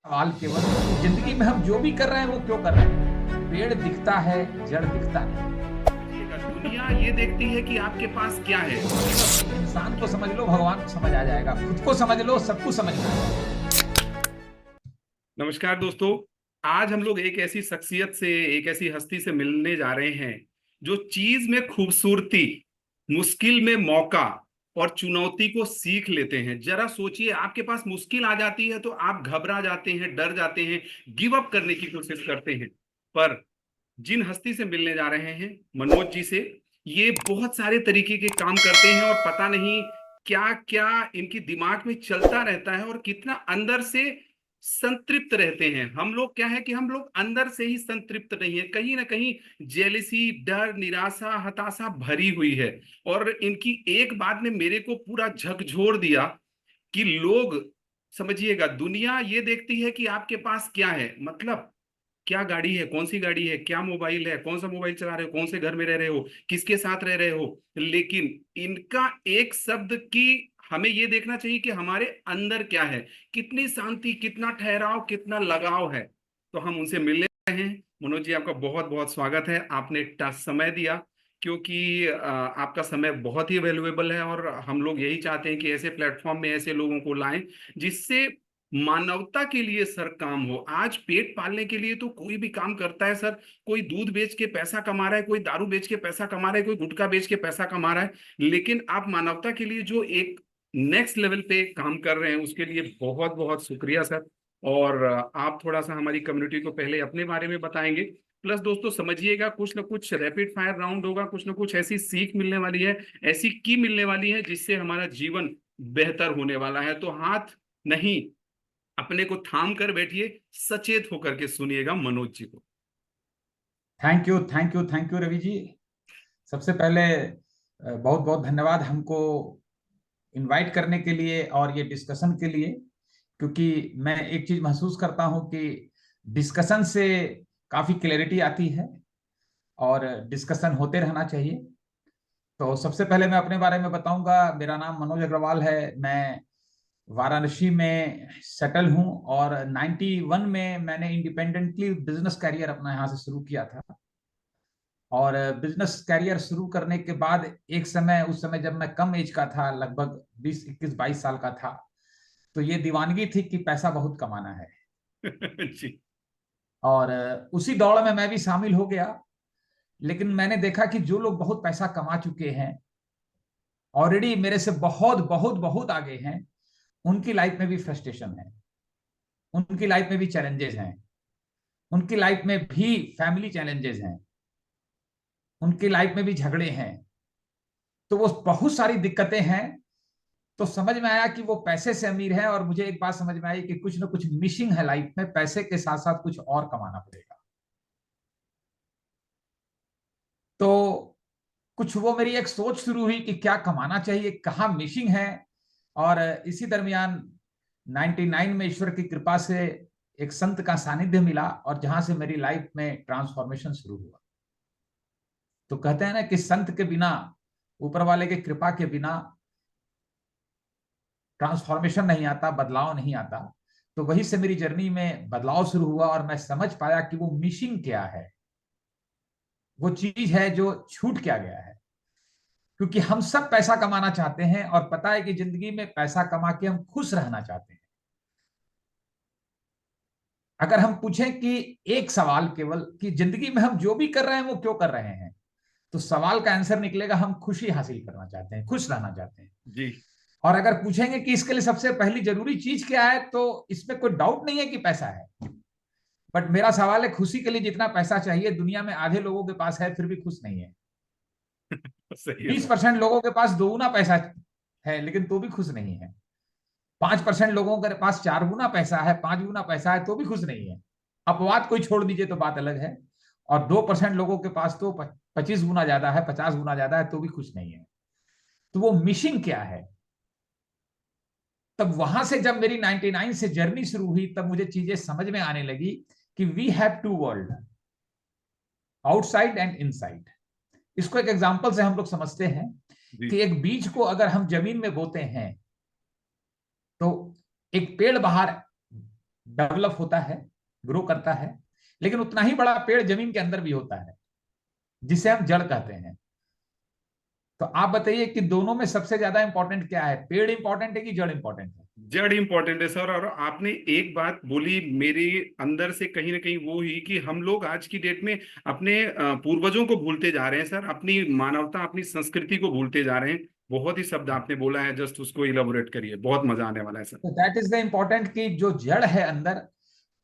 सवाल केवल जिंदगी में हम जो भी कर रहे हैं वो क्यों कर रहे हैं। पेड़ दिखता है, जड़ दिखता नहीं। दुनिया ये देखती है कि आपके पास क्या है। इंसान को समझ लो, भगवान को समझ आ जाएगा। खुद को समझ लो, सब कुछ समझ में आ जाएगा। नमस्कार दोस्तों। आज हम लोग एक ऐसी शख्सियत से, एक ऐसी हस्ती से मिलने जा रहे हैं जो चीज में खूबसूरती, मुश्किल में मौका और चुनौती को सीख लेते हैं। जरा सोचिए, आपके पास मुश्किल आ जाती है तो आप घबरा जाते हैं, डर जाते हैं, गिव अप करने की कोशिश करते हैं। पर जिन हस्ती से मिलने जा रहे हैं, मनोज जी से, ये बहुत सारे तरीके के काम करते हैं और पता नहीं क्या क्या इनकी दिमाग में चलता रहता है और कितना अंदर से संतृप्त रहते हैं। हम लोग क्या है कि हम लोग अंदर से ही संतृप्त नहीं है, कहीं ना कहीं जेलिसी, डर, निराशा, हताशा भरी हुई है। और इनकी एक बात ने मेरे को पूरा झकझोर दिया कि लोग, समझिएगा, दुनिया ये देखती है कि आपके पास क्या है, मतलब क्या गाड़ी है, कौन सी गाड़ी है, क्या मोबाइल है, कौन सा मोबाइल चला रहे हो, कौन से घर में रह रहे हो, किसके साथ रह रहे हो। लेकिन इनका एक शब्द की हमें ये देखना चाहिए कि हमारे अंदर क्या है, कितनी शांति, कितना ठहराव, कितना लगाव है। तो हम उनसे मिलने रहे हैं। मनोज जी, आपका बहुत बहुत स्वागत है। आपने समय दिया, क्योंकि आपका समय बहुत ही वैल्यूएबल है और हम लोग यही चाहते हैं कि ऐसे प्लेटफॉर्म में ऐसे लोगों को लाएं जिससे मानवता के लिए सर काम हो। आज पेट पालने के लिए तो कोई भी काम करता है सर। कोई दूध बेच के पैसा कमा रहा है, कोई दारू बेच के पैसा कमा रहा है, कोई गुटखा बेच के पैसा कमा रहा है। लेकिन आप मानवता के लिए जो एक नेक्स्ट लेवल पे काम कर रहे हैं, उसके लिए बहुत बहुत शुक्रिया सर। और आप थोड़ा सा हमारी कम्युनिटी को पहले अपने बारे में बताएंगे। प्लस दोस्तों, समझिएगा, कुछ ना कुछ रैपिड फायर राउंड होगा, कुछ ना कुछ ऐसी सीख मिलने वाली है, ऐसी की मिलने वाली है जिससे हमारा जीवन बेहतर होने वाला है। तो हाथ नहीं, अपने को थाम कर बैठिए, सचेत होकर के सुनिएगा मनोज जी को। Thank you, thank you, thank you Ravi ji. सबसे पहले बहुत बहुत धन्यवाद हमको इनवाइट करने के लिए और ये डिस्कशन के लिए। क्योंकि मैं एक चीज महसूस करता हूं कि डिस्कशन से काफी क्लैरिटी आती है और डिस्कशन होते रहना चाहिए। तो सबसे पहले मैं अपने बारे में बताऊंगा। मेरा नाम मनोज अग्रवाल है। मैं वाराणसी में सेटल हूं और 91 में मैंने इंडिपेंडेंटली बिजनेस कैरियर अपना यहाँ से शुरू किया था। और बिजनेस कैरियर शुरू करने के बाद एक समय, उस समय जब मैं कम एज का था, लगभग 20, 21, 22 साल का था, तो ये दीवानगी थी कि पैसा बहुत कमाना है। जी। और उसी दौड़ में मैं भी शामिल हो गया। लेकिन मैंने देखा कि जो लोग बहुत पैसा कमा चुके हैं, ऑलरेडी मेरे से बहुत बहुत बहुत आगे हैं, उनकी लाइफ में भी फ्रस्ट्रेशन है, उनकी लाइफ में भी चैलेंजेस हैं, उनकी लाइफ में भी फैमिली चैलेंजेस हैं, उनकी लाइफ में भी झगड़े हैं। तो वो बहुत सारी दिक्कतें हैं। तो समझ में आया कि वो पैसे से अमीर है, और मुझे एक बात समझ में आई कि कुछ ना कुछ मिसिंग है लाइफ में। पैसे के साथ साथ कुछ और कमाना पड़ेगा। तो कुछ वो मेरी एक सोच शुरू हुई कि क्या कमाना चाहिए, कहाँ मिसिंग है। और इसी दरमियान 99 में ईश्वर की कृपा से एक संत का सानिध्य मिला, और जहां से मेरी लाइफ में ट्रांसफॉर्मेशन शुरू हुआ। तो कहते हैं ना कि संत के बिना, ऊपर वाले के कृपा के बिना ट्रांसफॉर्मेशन नहीं आता, बदलाव नहीं आता। तो वहीं से मेरी जर्नी में बदलाव शुरू हुआ और मैं समझ पाया कि वो मिसिंग क्या है, वो चीज है जो छूट क्या गया है। क्योंकि हम सब पैसा कमाना चाहते हैं और पता है कि जिंदगी में पैसा कमा के हम खुश रहना चाहते हैं। अगर हम पूछें कि एक सवाल केवल कि जिंदगी में हम जो भी कर रहे हैं वो क्यों कर रहे हैं, तो सवाल का आंसर निकलेगा, हम खुशी हासिल करना चाहते हैं, खुश रहना चाहते हैं। जी। और अगर पूछेंगे कि इसके लिए सबसे पहली जरूरी चीज क्या है, तो इसमें कोई डाउट नहीं है कि पैसा है। बट मेरा सवाल है, खुशी के लिए जितना पैसा चाहिए दुनिया में आधे लोगों के पास है, फिर भी खुश नहीं है। सही है बीस सर। परसेंट लोगों के पास दोगुना पैसा है, लेकिन तो भी खुश नहीं है। 5% लोगों के पास 4 गुना पैसा है, 5 गुना पैसा है, तो भी खुश नहीं है। अपवाद कोई छोड़ दीजिए तो बात अलग है। और 2% लोगों के पास तो 25 गुना ज्यादा है, 50 गुना ज्यादा है, तो भी खुश नहीं है। तो वो मिसिंग क्या है। तब वहां से जब मेरी 99 से जर्नी शुरू हुई, तब मुझे चीजें समझ में आने लगी कि we have to world, outside and inside. इसको एक एग्जांपल से हम लोग समझते हैं जी। कि एक बीज को अगर हम जमीन में बोते हैं, तो एक पेड़ बाहर डेवलप होता है, ग्रो करता है, लेकिन उतना ही बड़ा पेड़ जमीन के अंदर भी होता है, जिसे हम जड़ कहते हैं। तो आप बताइए कि दोनों में सबसे ज्यादा इंपॉर्टेंट क्या है, पेड़ इंपॉर्टेंट है कि जड़ इंपॉर्टेंट है? जड़ इंपॉर्टेंट है सर। और आपने एक बात बोली मेरे अंदर से कहीं ना कहीं, वो ही कि हम लोग आज की डेट में अपने पूर्वजों को भूलते जा रहे हैं सर, अपनी मानवता, अपनी संस्कृति को भूलते जा रहे हैं। बहुत ही शब्द आपने बोला है, जस्ट उसको इलाबोरेट करिए, बहुत मजा आने वाला है सर। तो दैट इज द इंपॉर्टेंट कि जो जड़ है अंदर,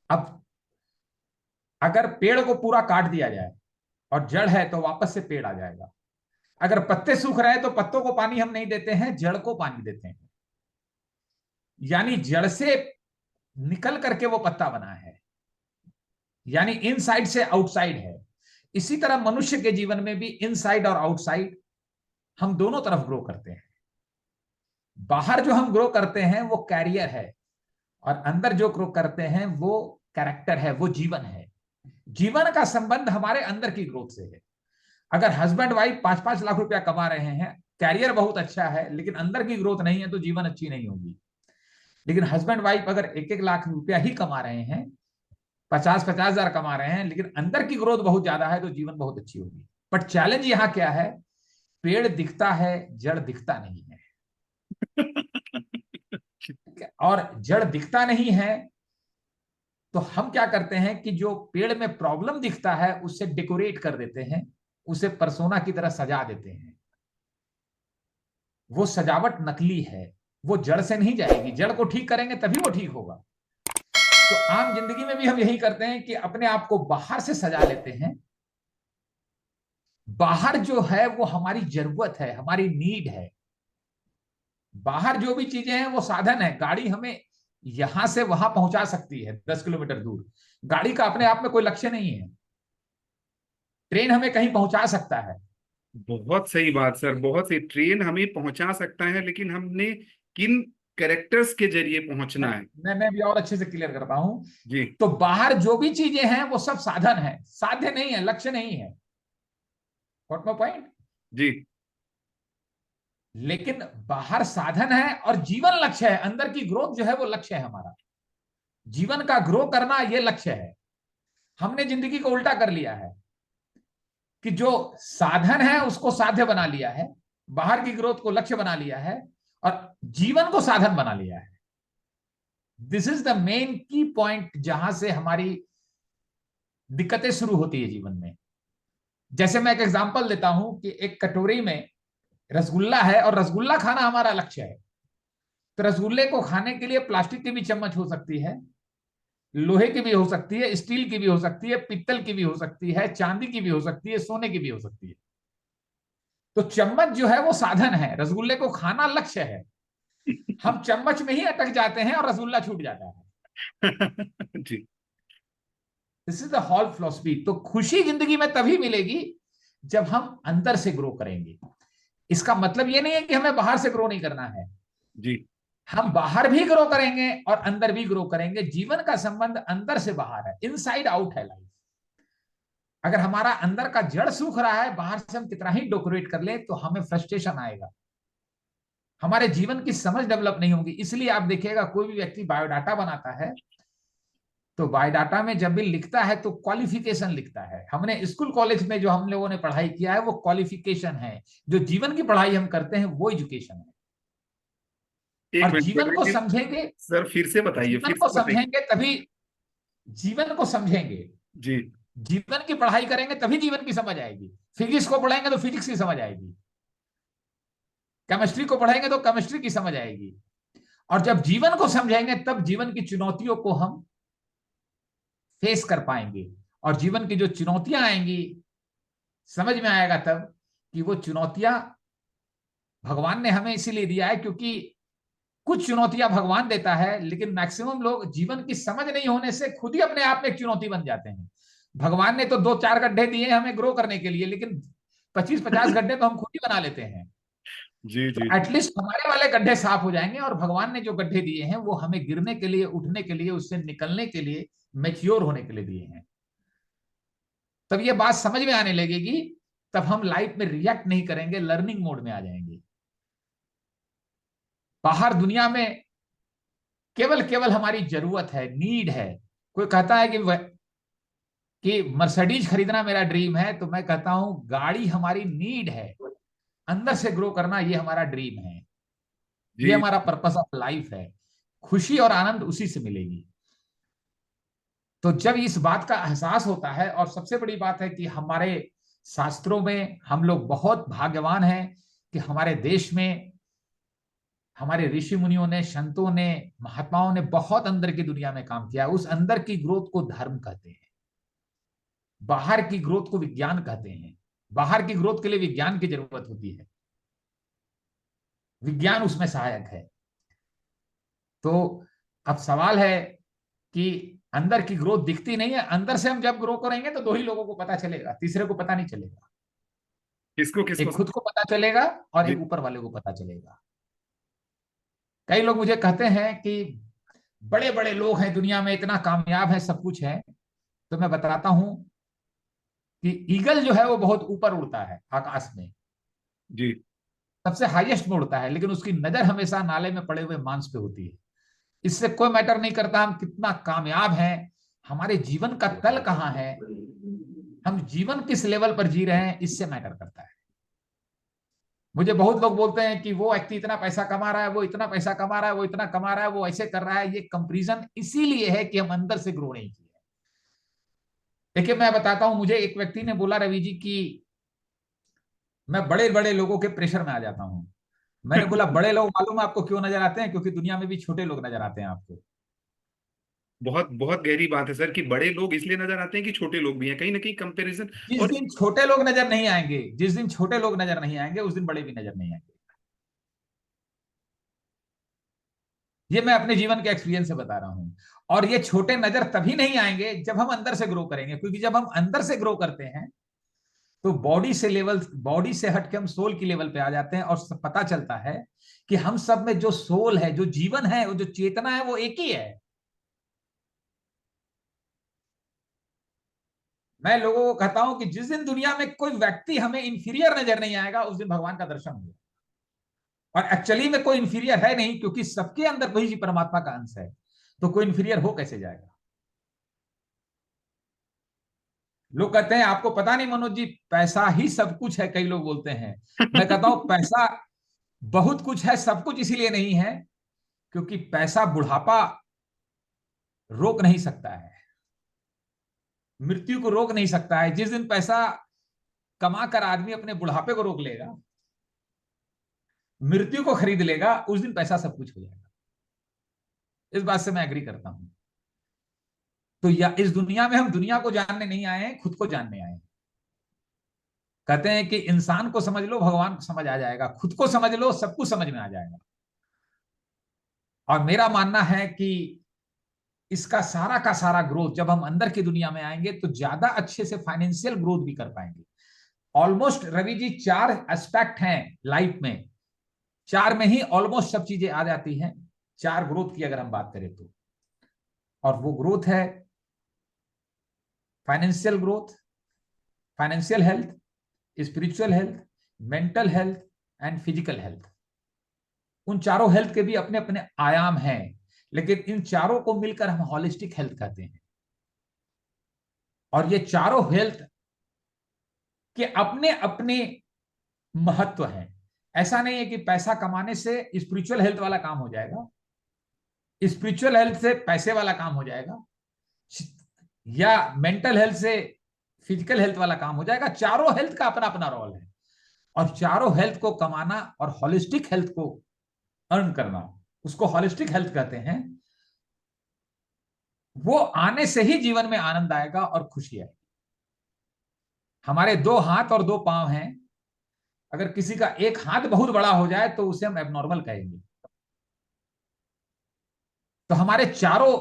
अब अगर पेड़ को पूरा काट दिया जाए और जड़ है तो वापस से पेड़ आ जाएगा। अगर पत्ते सूख रहे हैं तो पत्तों को पानी हम नहीं देते हैं, जड़ को पानी देते हैं। यानी जड़ से निकल करके वो पत्ता बना है, यानी इनसाइड से आउटसाइड है। इसी तरह मनुष्य के जीवन में भी इनसाइड और आउटसाइड हम दोनों तरफ ग्रो करते हैं। बाहर जो हम ग्रो करते हैं वो कैरियर है, और अंदर जो ग्रो करते हैं वो कैरेक्टर है, वो जीवन है। जीवन का संबंध हमारे अंदर की ग्रोथ से है। अगर हस्बैंड वाइफ 5-5 लाख रुपया कमा रहे हैं, कैरियर बहुत अच्छा है, लेकिन अंदर की ग्रोथ नहीं है, तो जीवन अच्छी नहीं होगी। लेकिन हस्बैंड वाइफ अगर 1-1 लाख रुपया ही कमा रहे हैं, 50-50 हजार कमा रहे हैं, लेकिन अंदर की ग्रोथ बहुत ज्यादा है, तो जीवन बहुत अच्छी होगी। बट चैलेंज यहाँ क्या है, पेड़ दिखता है, जड़ दिखता नहीं है। और जड़ दिखता नहीं है तो हम क्या करते हैं कि जो पेड़ में प्रॉब्लम दिखता है उसे डेकोरेट कर देते हैं, उसे परसोना की तरह सजा देते हैं। वो सजावट नकली है, वो जड़ से नहीं जाएगी। जड़ को ठीक करेंगे तभी वो ठीक होगा। तो आम जिंदगी में भी हम यही करते हैं कि अपने आप को बाहर से सजा लेते हैं। बाहर जो है वो हमारी जरूरत है, हमारी नीड है। बाहर जो भी चीजें हैं वो साधन है। गाड़ी हमें यहां से वहां पहुंचा सकती है 10 किलोमीटर दूर, गाड़ी का अपने आप में कोई लक्ष्य नहीं है। ट्रेन हमें कहीं पहुंचा सकता है। बहुत सही बात सर, बहुत सही। ट्रेन हमें पहुंचा सकता है, लेकिन हमने किन कैरेक्टर्स के जरिए पहुंचना मैं है। मैं भी और अच्छे से क्लियर करता हूं। जी तो बाहर जो भी चीजें हैं वो सब साधन है, साध्य नहीं है, लक्ष्य नहीं है। What my point? जी लेकिन बाहर साधन है और जीवन लक्ष्य है। अंदर की ग्रोथ जो है वो लक्ष्य है हमारा। जीवन का ग्रो करना ये लक्ष्य है। हमने जिंदगी को उल्टा कर लिया है कि जो साधन है उसको साध्य बना लिया है, बाहर की ग्रोथ को लक्ष्य बना लिया है, और जीवन को साधन बना लिया है। दिस इज द मेन की पॉइंट जहां से हमारी दिक्कतें शुरू होती है जीवन में। जैसे मैं एक एग्जांपल देता हूं कि एक कटोरी में रसगुल्ला है और रसगुल्ला खाना हमारा लक्ष्य है। तो रसगुल्ले को खाने के लिए प्लास्टिक की भी चम्मच हो सकती है, लोहे की भी हो सकती है, स्टील की भी हो सकती है, पित्तल की भी हो सकती है, चांदी की भी हो सकती है, सोने की भी हो सकती है। तो चम्मच जो है वो साधन है, रसगुल्ले को खाना लक्ष्य है। हम चम्मच में ही अटक जाते हैं और रसगुल्ला छूट जाता है। जी this is the whole philosophy. तो खुशी जिंदगी में तभी मिलेगी जब हम अंदर से ग्रो करेंगे। इसका मतलब ये नहीं है कि हमें बाहर से ग्रो नहीं करना है। जी हम बाहर भी ग्रो करेंगे और अंदर भी ग्रो करेंगे। जीवन का संबंध अंदर से बाहर है, इनसाइड आउट है लाइफ। अगर हमारा अंदर का जड़ सूख रहा है, बाहर से हम कितना ही डेकोरेट कर ले तो हमें फ्रस्ट्रेशन आएगा, हमारे जीवन की समझ डेवलप नहीं होगी। इसलिए आप देखिएगा कोई भी व्यक्ति बायोडाटा बनाता है तो बायोडाटा में जब भी लिखता है तो क्वालिफिकेशन लिखता है। हमने स्कूल कॉलेज में जो हम लोगों ने पढ़ाई किया है वो क्वालिफिकेशन है। जो जीवन की पढ़ाई हम करते हैं वो एजुकेशन है। एक और मिनट जीवन को बताइए समझेंगे, सर, फिर से बताइए, जीवन फिर को से बताइए। समझेंगे तभी जीवन को समझेंगे। जी जीवन की पढ़ाई करेंगे तभी जीवन की समझ आएगी। फिजिक्स को पढ़ेंगे तो फिजिक्स की समझ आएगी, केमिस्ट्री को पढ़ेंगे तो केमिस्ट्री की समझ आएगी। और जब जीवन को समझेंगे तब जीवन की चुनौतियों को हम फेस कर पाएंगे। और जीवन की जो चुनौतियां आएंगी समझ में आएगा तब कि वो चुनौतियां भगवान ने हमें इसीलिए दिया है। क्योंकि कुछ चुनौतियां भगवान देता है, लेकिन मैक्सिमम लोग जीवन की समझ नहीं होने से खुद ही अपने आप में एक चुनौती बन जाते हैं। भगवान ने तो 2-4 गड्ढे दिए हमें ग्रो करने के लिए, लेकिन 25-50 गड्ढे तो हम खुद ही बना लेते हैं। जी तो जी जी एटलीस्ट हमारे वाले गड्ढे साफ हो जाएंगे, और भगवान ने जो गड्ढे दिए हैं वो हमें गिरने के लिए, उठने के लिए, उससे निकलने के लिए, मेच्योर होने के लिए दिए हैं। तब ये बात समझ में आने लगेगी, तब हम लाइफ में रिएक्ट नहीं करेंगे, लर्निंग मोड में आ जाएंगे। बाहर दुनिया में केवल केवल हमारी जरूरत है, नीड है। कोई कहता है कि मर्सिडीज खरीदना मेरा ड्रीम है, तो मैं कहता हूं गाड़ी हमारी नीड है, अंदर से ग्रो करना ये हमारा ड्रीम है, ये जी। हमारा पर्पस ऑफ लाइफ है। खुशी और आनंद उसी से मिलेगी। तो जब इस बात का एहसास होता है, और सबसे बड़ी बात है कि हमारे शास्त्रों में हम लोग बहुत भाग्यवान हैं कि हमारे देश में हमारे ऋषि मुनियों ने, संतों ने, महात्माओं ने बहुत अंदर की दुनिया में काम किया। उस अंदर की ग्रोथ को धर्म कहते हैं, बाहर की ग्रोथ को विज्ञान कहते हैं। बाहर की ग्रोथ के लिए विज्ञान की जरूरत होती है, विज्ञान उसमें सहायक है। तो अब सवाल है कि अंदर की ग्रोथ दिखती नहीं है। अंदर से हम जब ग्रो करेंगे तो दो ही लोगों को पता चलेगा, तीसरे को पता नहीं चलेगा। किसको एक किसको? खुद को पता चलेगा और जी। एक ऊपर वाले को पता चलेगा। कई लोग मुझे कहते हैं कि बड़े बड़े लोग हैं दुनिया में, इतना कामयाब है, सब कुछ है। तो मैं बताता हूं कि ईगल जो है वो बहुत ऊपर उड़ता है आकाश में, जी। सबसे हाईएस्ट में उड़ता है, लेकिन उसकी नजर हमेशा नाले में पड़े हुए मांस पे होती है। इससे कोई मैटर नहीं करता हम कितना कामयाब हैं, हमारे जीवन का तल कहाँ है, हम जीवन किस लेवल पर जी रहे हैं, इससे मैटर करता है। मुझे बहुत लोग बोलते हैं कि वो व्यक्ति इतना पैसा कमा रहा है, वो इतना पैसा कमा रहा है, वो इतना कमा रहा है, वो ऐसे कर रहा है। ये कंपैरिजन इसीलिए है कि हम अंदर से ग्रो नहीं किए। देखिए मैं बताता हूं, मुझे एक व्यक्ति ने बोला, रवि जी, कि मैं बड़े बड़े लोगों के प्रेशर में आ जाता हूं। मैंने बोला बड़े लोग मालूम है आपको क्यों नजर आते हैं? क्योंकि दुनिया में भी छोटे लोग नजर आते हैं आपको। बहुत बहुत गहरी बात है सर कि बड़े लोग इसलिए नजर आते हैं कि छोटे लोग भी हैं, कहीं ना कहीं कंपैरिजन। जिस और दिन छोटे लोग नजर नहीं आएंगे, जिस दिन छोटे लोग नजर नहीं आएंगे, उस दिन बड़े भी नजर नहीं आएंगे। ये मैं अपने जीवन के एक्सपीरियंस से बता रहा हूं। और ये छोटे नजर तभी नहीं आएंगे जब हम अंदर से ग्रो करेंगे, क्योंकि जब हम अंदर से ग्रो करते हैं तो बॉडी से हट के हम सोल की लेवल पे आ जाते हैं, और पता चलता है कि हम सब में जो सोल है, जो जीवन है, वो जो चेतना है, वो एक ही है। मैं लोगों को कहता हूं कि जिस दिन दुनिया में कोई व्यक्ति हमें इंफीरियर नजर नहीं आएगा, उस दिन भगवान का दर्शन होगा। और एक्चुअली में कोई इंफीरियर है नहीं, क्योंकि सबके अंदर वही परमात्मा का अंश है। तो कोई इंफीरियर हो कैसे जाएगा? लोग कहते हैं आपको पता नहीं मनोज जी, पैसा ही सब कुछ है, कई लोग बोलते हैं। मैं कहता हूं पैसा बहुत कुछ है, सब कुछ इसीलिए नहीं है क्योंकि पैसा बुढ़ापा रोक नहीं सकता है, मृत्यु को रोक नहीं सकता है। जिस दिन पैसा कमा कर आदमी अपने बुढ़ापे को रोक लेगा, मृत्यु को खरीद लेगा, उस दिन पैसा सब कुछ हो जाएगा। इस बात से मैं एग्री करता हूं। तो या इस दुनिया में हम दुनिया को जानने नहीं आए हैं, खुद को जानने आए हैं। कहते हैं कि इंसान को समझ लो, भगवान को समझ आ जाएगा। खुद को समझ लो, सब कुछ समझ में आ जाएगा। और मेरा मानना है कि इसका सारा का सारा ग्रोथ जब हम अंदर की दुनिया में आएंगे तो ज्यादा अच्छे से फाइनेंशियल ग्रोथ भी कर पाएंगे। ऑलमोस्ट रवि जी 4 एस्पेक्ट हैं लाइफ में, 4 में ही ऑलमोस्ट सब चीजें आ जाती हैं। 4 ग्रोथ की अगर हम बात करें तो, और वो ग्रोथ है financial growth, financial health, spiritual health, mental health and physical health. उन चारों हेल्थ के भी अपने अपने आयाम हैं, लेकिन इन चारों को मिलकर हम हॉलिस्टिक हेल्थ कहते हैं। और ये चारों हेल्थ के अपने अपने महत्व हैं। ऐसा नहीं है कि पैसा कमाने से स्पिरिचुअल हेल्थ वाला काम हो जाएगा, स्पिरिचुअल हेल्थ से पैसे वाला काम हो जाएगा, या मेंटल हेल्थ से फिजिकल हेल्थ वाला काम हो जाएगा। चारों हेल्थ का अपना अपना रोल है, और चारों हेल्थ को कमाना और हॉलिस्टिक हेल्थ को अर्न करना, उसको हॉलिस्टिक हेल्थ कहते हैं। वो आने से ही जीवन में आनंद आएगा और खुशी आएगी। हमारे 2 हाथ और 2 पांव हैं, अगर किसी का एक हाथ बहुत बड़ा हो जाए तो उसे हम एबनॉर्मल कहेंगे। तो हमारे चारों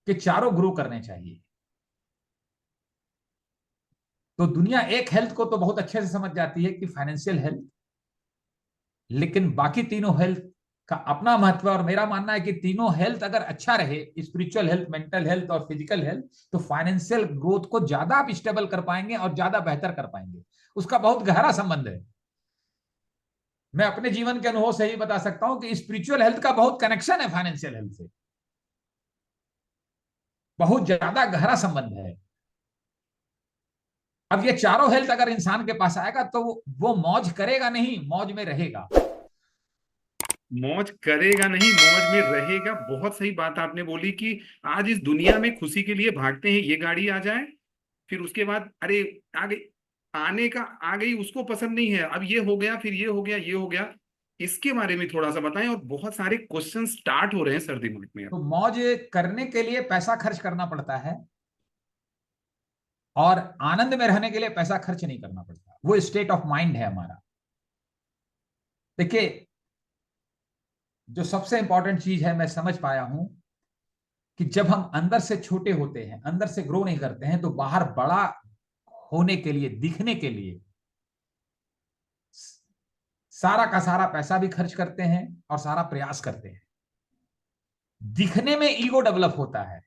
के चारों ग्रो करने चाहिए। तो दुनिया एक हेल्थ को तो बहुत अच्छे से समझ जाती है कि फाइनेंशियल हेल्थ, लेकिन बाकी तीनों हेल्थ का अपना महत्व है। और मेरा मानना है कि तीनों हेल्थ अगर अच्छा रहे, स्पिरिचुअल हेल्थ, मेंटल हेल्थ और फिजिकल हेल्थ, तो फाइनेंशियल ग्रोथ को ज्यादा आप स्टेबल कर पाएंगे और ज्यादा बेहतर कर पाएंगे। उसका बहुत गहरा संबंध है। मैं अपने जीवन के अनुभव से ही बता सकता हूं कि स्पिरिचुअल हेल्थ का बहुत कनेक्शन है फाइनेंशियल हेल्थ से। बहुत ज्यादा गहरा संबंध है। अब ये चारों हेल्थ अगर इंसान के पास आएगा तो वो मौज करेगा नहीं, मौज में रहेगा। मौज करेगा नहीं, मौज में रहेगा। बहुत सही बात आपने बोली कि आज इस दुनिया में खुशी के लिए भागते हैं, ये गाड़ी आ जाए, फिर उसके बाद अरे आ गई, आने का आ गई, उसको पसंद नहीं है, अब ये हो गया, फिर ये हो गया, ये हो गया। इसके बारे में थोड़ा सा बताएं। और बहुत सारे क्वेश्चन स्टार्ट हो रहे हैं सर दिमाग में अब। तो मौज करने के लिए पैसा खर्च करना पड़ता है, और आनंद में रहने के लिए पैसा खर्च नहीं करना पड़ता। वो स्टेट ऑफ माइंड है हमारा। देखिए, जो सबसे इंपॉर्टेंट चीज है, मैं समझ पाया हूं कि जब हम अंदर से छोटे होते हैं, अंदर से ग्रो नहीं करते हैं, तो बाहर बड़ा होने के लिए, दिखने के लिए सारा का सारा पैसा भी खर्च करते हैं और सारा प्रयास करते हैं। दिखने में ईगो डेवलप होता है,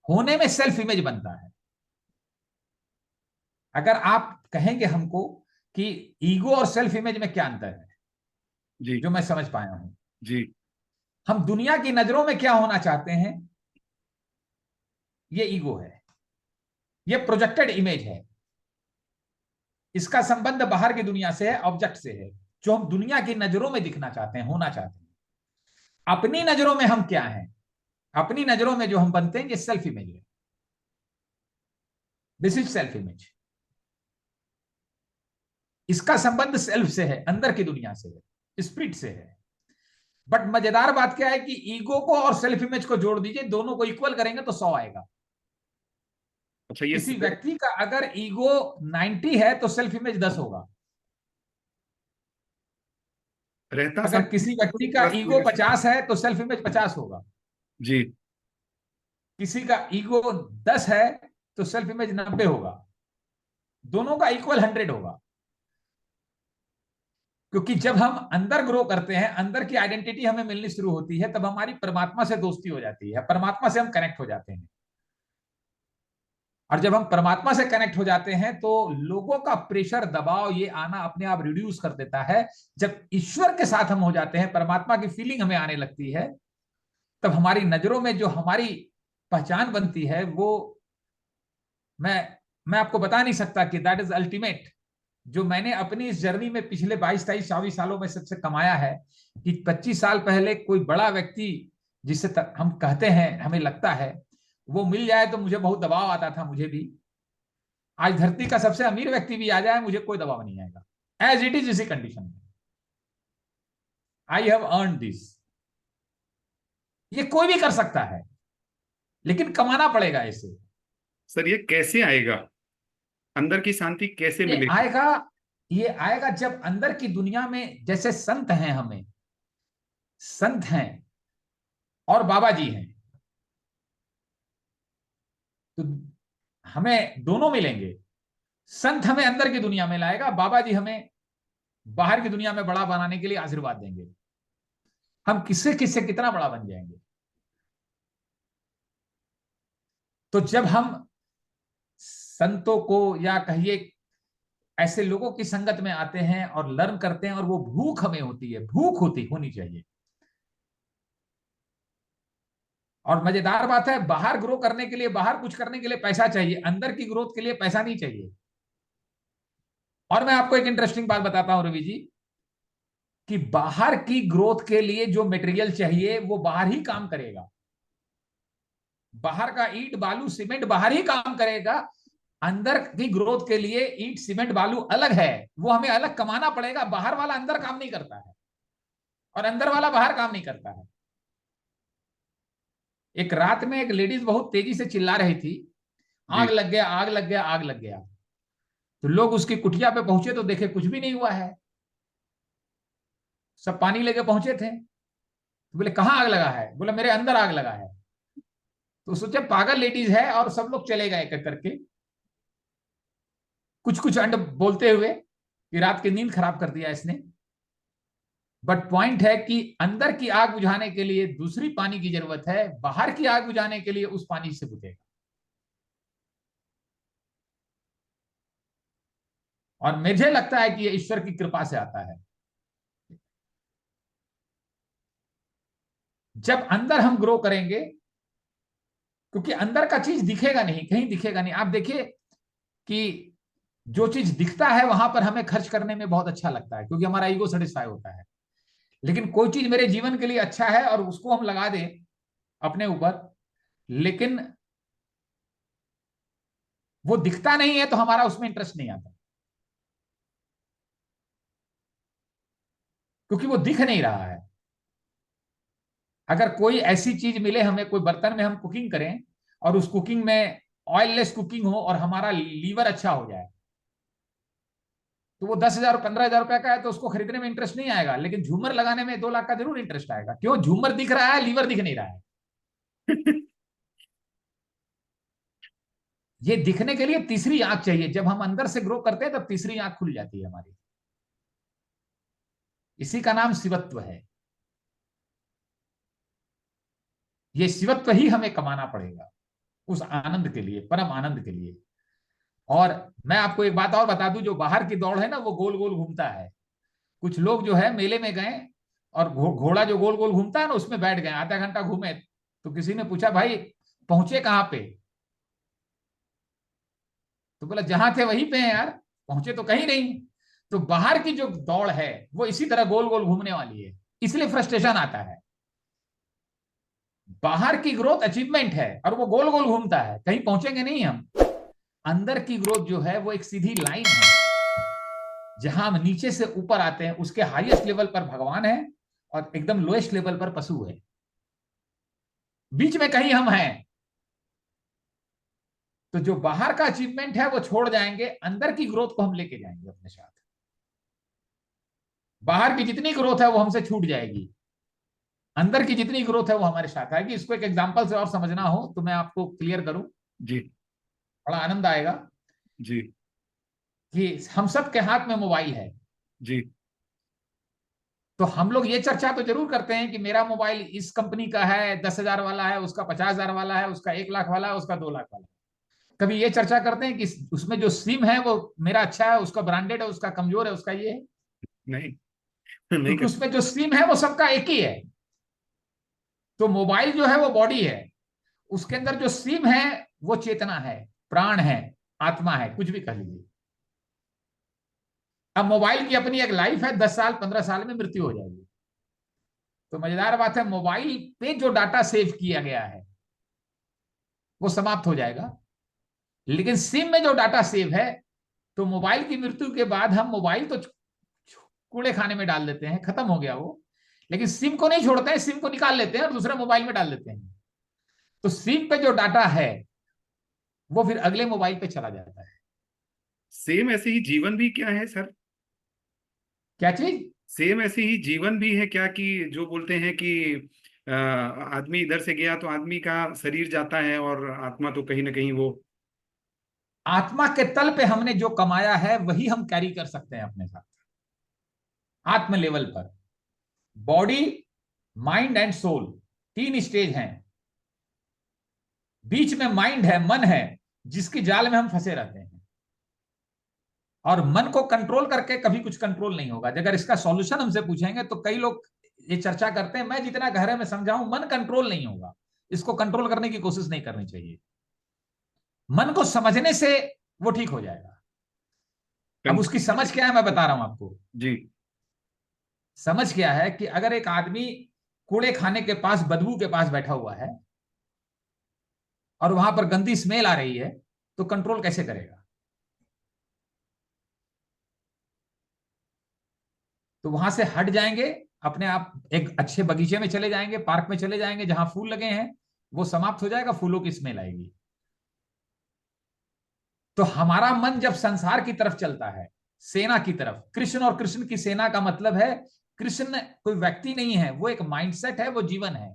होने में सेल्फ इमेज बनता है। अगर आप कहेंगे हमको कि ईगो और सेल्फ इमेज में क्या अंतर है, जी। जो मैं समझ पाया हूं, जी। हम दुनिया की नजरों में क्या होना चाहते हैं, ये ईगो है, ये प्रोजेक्टेड इमेज है। इसका संबंध बाहर की दुनिया से है, ऑब्जेक्ट से है, जो हम दुनिया की नजरों में दिखना चाहते हैं, होना चाहते हैं। अपनी नजरों में हम क्या हैं, अपनी नजरों में जो हम बनते हैं, ये सेल्फ इमेज है। This is self image. इसका संबंध सेल्फ से है, अंदर की दुनिया से है, स्पिरिट से है। बट मजेदार बात क्या है कि ईगो को और सेल्फ इमेज को जोड़ दीजिए, दोनों को इक्वल करेंगे तो 100 आएगा। अच्छा, ये किसी व्यक्ति का अगर ईगो 90 है तो सेल्फ इमेज 10 होगा। रहता अगर सब किसी व्यक्ति का ईगो 50 है तो सेल्फ इमेज 50 होगा। जी। किसी का ईगो 10 है तो सेल्फ इमेज 90 होगा। दोनों का इक्वल 100 होगा। क्योंकि जब हम अंदर ग्रो करते हैं, अंदर की आइडेंटिटी हमें मिलनी शुरू होती है, तब हमारी परमात्मा से दोस्ती हो जाती है, परमात्मा से हम कनेक्ट हो जाते हैं। और जब हम परमात्मा से कनेक्ट हो जाते हैं तो लोगों का प्रेशर, दबाव, ये आना अपने आप रिड्यूस कर देता है। जब ईश्वर के साथ हम हो जाते हैं, परमात्मा की फीलिंग हमें आने लगती है, तब हमारी नजरों में जो हमारी पहचान बनती है, वो मैं मैं आपको बता नहीं सकता कि दैट इज अल्टीमेट। जो मैंने अपनी इस जर्नी में पिछले 22, 23, 24 सालों में सबसे कमाया है, कि 25 साल पहले कोई बड़ा व्यक्ति जिसे हम कहते हैं, हमें लगता है वो मिल जाए तो मुझे बहुत दबाव आता था, मुझे भी। आज धरती का सबसे अमीर व्यक्ति भी आ जाए, मुझे कोई दबाव नहीं आएगा। एज इट इज, इसी कंडीशन में आई हैव अर्न दिस। ये कोई भी कर सकता है, लेकिन कमाना पड़ेगा इसे। सर, ये कैसे आएगा? अंदर की शांति कैसे ये मिलेगी? आएगा, ये आएगा जब अंदर की दुनिया में, जैसे संत हैं, हमें संत हैं और बाबा जी हैं, तो हमें दोनों मिलेंगे। संत हमें अंदर की दुनिया में लाएगा, बाबा जी हमें बाहर की दुनिया में बड़ा बनाने के लिए आशीर्वाद देंगे। हम किससे किससे कितना बड़ा बन जाएंगे। तो जब हम संतों को, या कहिए ऐसे लोगों की संगत में आते हैं और लर्न करते हैं, और वो भूख हमें होती है, भूख होती होनी चाहिए। और मजेदार बात है, बाहर ग्रो करने के लिए, बाहर कुछ करने के लिए पैसा चाहिए, अंदर की ग्रोथ के लिए पैसा नहीं चाहिए। और मैं आपको एक इंटरेस्टिंग बात बताता हूं रवि जी, कि बाहर की ग्रोथ के लिए जो मटेरियल चाहिए वो बाहर ही काम करेगा। बाहर का ईंट बालू सीमेंट बाहर ही काम करेगा। अंदर की ग्रोथ के लिए ईंट सीमेंट बालू अलग है, वो हमें अलग कमाना पड़ेगा। बाहर वाला अंदर काम नहीं करता है, और अंदर वाला बाहर काम नहीं करता है। एक रात में एक लेडीज बहुत तेजी से चिल्ला रही थी, जी। आग लग गया, आग लग गया, आग लग गया। तो लोग उसकी कुटिया पे पहुंचे तो देखे कुछ भी नहीं हुआ है। सब पानी लेके पहुंचे थे, तो बोले कहाँ आग लगा है? बोला मेरे अंदर आग लगा है। तो सोचे पागल लेडीज है, और सब लोग चले गए एक एक करके, कुछ कुछ अंड बोलते हुए कि रात की नींद खराब कर दिया इसने। बट पॉइंट है कि अंदर की आग बुझाने के लिए दूसरी पानी की जरूरत है, बाहर की आग बुझाने के लिए उस पानी से बुझेगा। और मुझे लगता है कि ये ईश्वर की कृपा से आता है। जब अंदर हम ग्रो करेंगे क्योंकि अंदर का चीज दिखेगा नहीं, कहीं दिखेगा नहीं। आप देखिए कि जो चीज दिखता है वहां पर हमें खर्च करने में बहुत अच्छा लगता है, क्योंकि हमारा ईगो सेटिस्फाई होता है। लेकिन कोई चीज मेरे जीवन के लिए अच्छा है और उसको हम लगा दें अपने ऊपर, लेकिन वो दिखता नहीं है तो हमारा उसमें इंटरेस्ट नहीं आता, क्योंकि वो दिख नहीं रहा है। अगर कोई ऐसी चीज मिले हमें, कोई बर्तन में हम कुकिंग करें और उस कुकिंग में ऑयललेस कुकिंग हो और हमारा लीवर अच्छा हो जाए, तो वो 10,000 15,000 रुपए का है तो उसको खरीदने में इंटरेस्ट नहीं आएगा, लेकिन झूमर लगाने में 2 लाख का जरूर इंटरेस्ट आएगा। क्यों? झूमर दिख रहा है, लीवर दिख नहीं रहा है। ये दिखने के लिए तीसरी आंख चाहिए। जब हम अंदर से ग्रो करते हैं तब तीसरी आंख खुल जाती है हमारी। इसी का नाम शिवत्व है। ये शिवत्व ही हमें कमाना पड़ेगा उस आनंद के लिए, परम आनंद के लिए। और मैं आपको एक बात और बता दूं, जो बाहर की दौड़ है ना, वो गोल गोल घूमता है। कुछ लोग जो है मेले में गए और घोड़ा जो गोल गोल घूमता है ना, उसमें बैठ गए, आधा घंटा घूमे। तो किसी ने पूछा, भाई पहुंचे कहां पे? तो बोला, जहां थे वहीं पे हैं यार, पहुंचे तो कहीं नहीं। तो बाहर की जो दौड़ है वो इसी तरह गोल गोल घूमने वाली है, इसलिए फ्रस्ट्रेशन आता है। बाहर की ग्रोथ अचीवमेंट है और वो गोल गोल घूमता है, कहीं पहुंचेंगे नहीं हम। अंदर की ग्रोथ जो है वो एक सीधी लाइन है, जहां हम नीचे से ऊपर आते हैं। उसके हाईएस्ट लेवल पर भगवान है और एकदम लोएस्ट लेवल पर पशु है, बीच में कहीं हम हैं। तो जो बाहर का अचीवमेंट है वो छोड़ जाएंगे, अंदर की ग्रोथ को हम लेके जाएंगे अपने साथ। बाहर की जितनी ग्रोथ है वो हमसे छूट जाएगी, अंदर की जितनी ग्रोथ है वो हमारे साथ आएगी। इसको एक एग्जांपल से और समझना हो तो मैं आपको क्लियर करूं, जी बड़ा आनंद आएगा। जी कि हम सब के हाथ में मोबाइल है, जी तो हम लोग ये चर्चा तो जरूर करते हैं कि मेरा मोबाइल इस कंपनी का है, 10,000 वाला है, उसका 50,000 वाला है, उसका 1 लाख वाला है, उसका 2 लाख वाला है। कभी ये चर्चा करते हैं कि उसमें जो सिम है वो मेरा अच्छा है, उसका ब्रांडेड है, उसका कमजोर है, उसका ये है? नहीं, नहीं क्योंकि करते। उसमें जो सिम है वो सबका एक ही है। तो मोबाइल जो है वो बॉडी है, उसके अंदर जो सिम है वो चेतना है, प्राण है, आत्मा है, कुछ भी कह लीजिए। अब मोबाइल की अपनी एक लाइफ है, 10 साल 15 साल में मृत्यु हो जाएगी। तो मजेदार बात है, मोबाइल पे जो डाटा सेव किया गया है वो समाप्त हो जाएगा, लेकिन सिम में जो डाटा सेव है, तो मोबाइल की मृत्यु के बाद हम मोबाइल तो कूड़े खाने में डाल देते हैं, खत्म हो गया वो। लेकिन सिम को नहीं छोड़ते हैं, सिम को निकाल लेते हैं और दूसरे मोबाइल में डाल देते हैं। तो सिम पे जो डाटा है वो फिर अगले मोबाइल पे चला जाता है। सेम ऐसे ही जीवन भी क्या है सर? क्या चीज? सेम ऐसे ही जीवन भी है क्या, कि जो बोलते हैं कि आदमी इधर से गया तो आदमी का शरीर जाता है और आत्मा तो कहीं ना कहीं वो। आत्मा के तल पे हमने जो कमाया है वही हम कैरी कर सकते हैं अपने साथ, आत्म लेवल पर। Body, mind and soul, 3 stage हैं। बीच में माइंड है, मन है, जिसकी जाल में हम फंसे रहते हैं। और मन को कंट्रोल करके कभी कुछ कंट्रोल नहीं होगा। अगर इसका सॉल्यूशन हमसे पूछेंगे तो कई लोग ये चर्चा करते हैं, मैं जितना गहरे में समझाऊं, मन कंट्रोल नहीं होगा, इसको कंट्रोल करने की कोशिश नहीं करनी चाहिए। मन को समझने से वो ठीक हो जाएगा। अब उसकी समझ क्या है मैं बता रहा हूं आपको। जी समझ क्या है कि अगर एक आदमी कूड़े खाने के पास, बदबू के पास बैठा हुआ है और वहां पर गंदी स्मेल आ रही है, तो कंट्रोल कैसे करेगा? तो वहां से हट जाएंगे, अपने आप एक अच्छे बगीचे में चले जाएंगे, पार्क में चले जाएंगे जहां फूल लगे हैं, वो समाप्त हो जाएगा, फूलों की स्मेल आएगी। तो हमारा मन जब संसार की तरफ चलता है, सेना की तरफ, कृष्ण और कृष्ण की सेना का मतलब है, कृष्ण कोई व्यक्ति नहीं है, वो एक माइंडसेट है, वो जीवन है।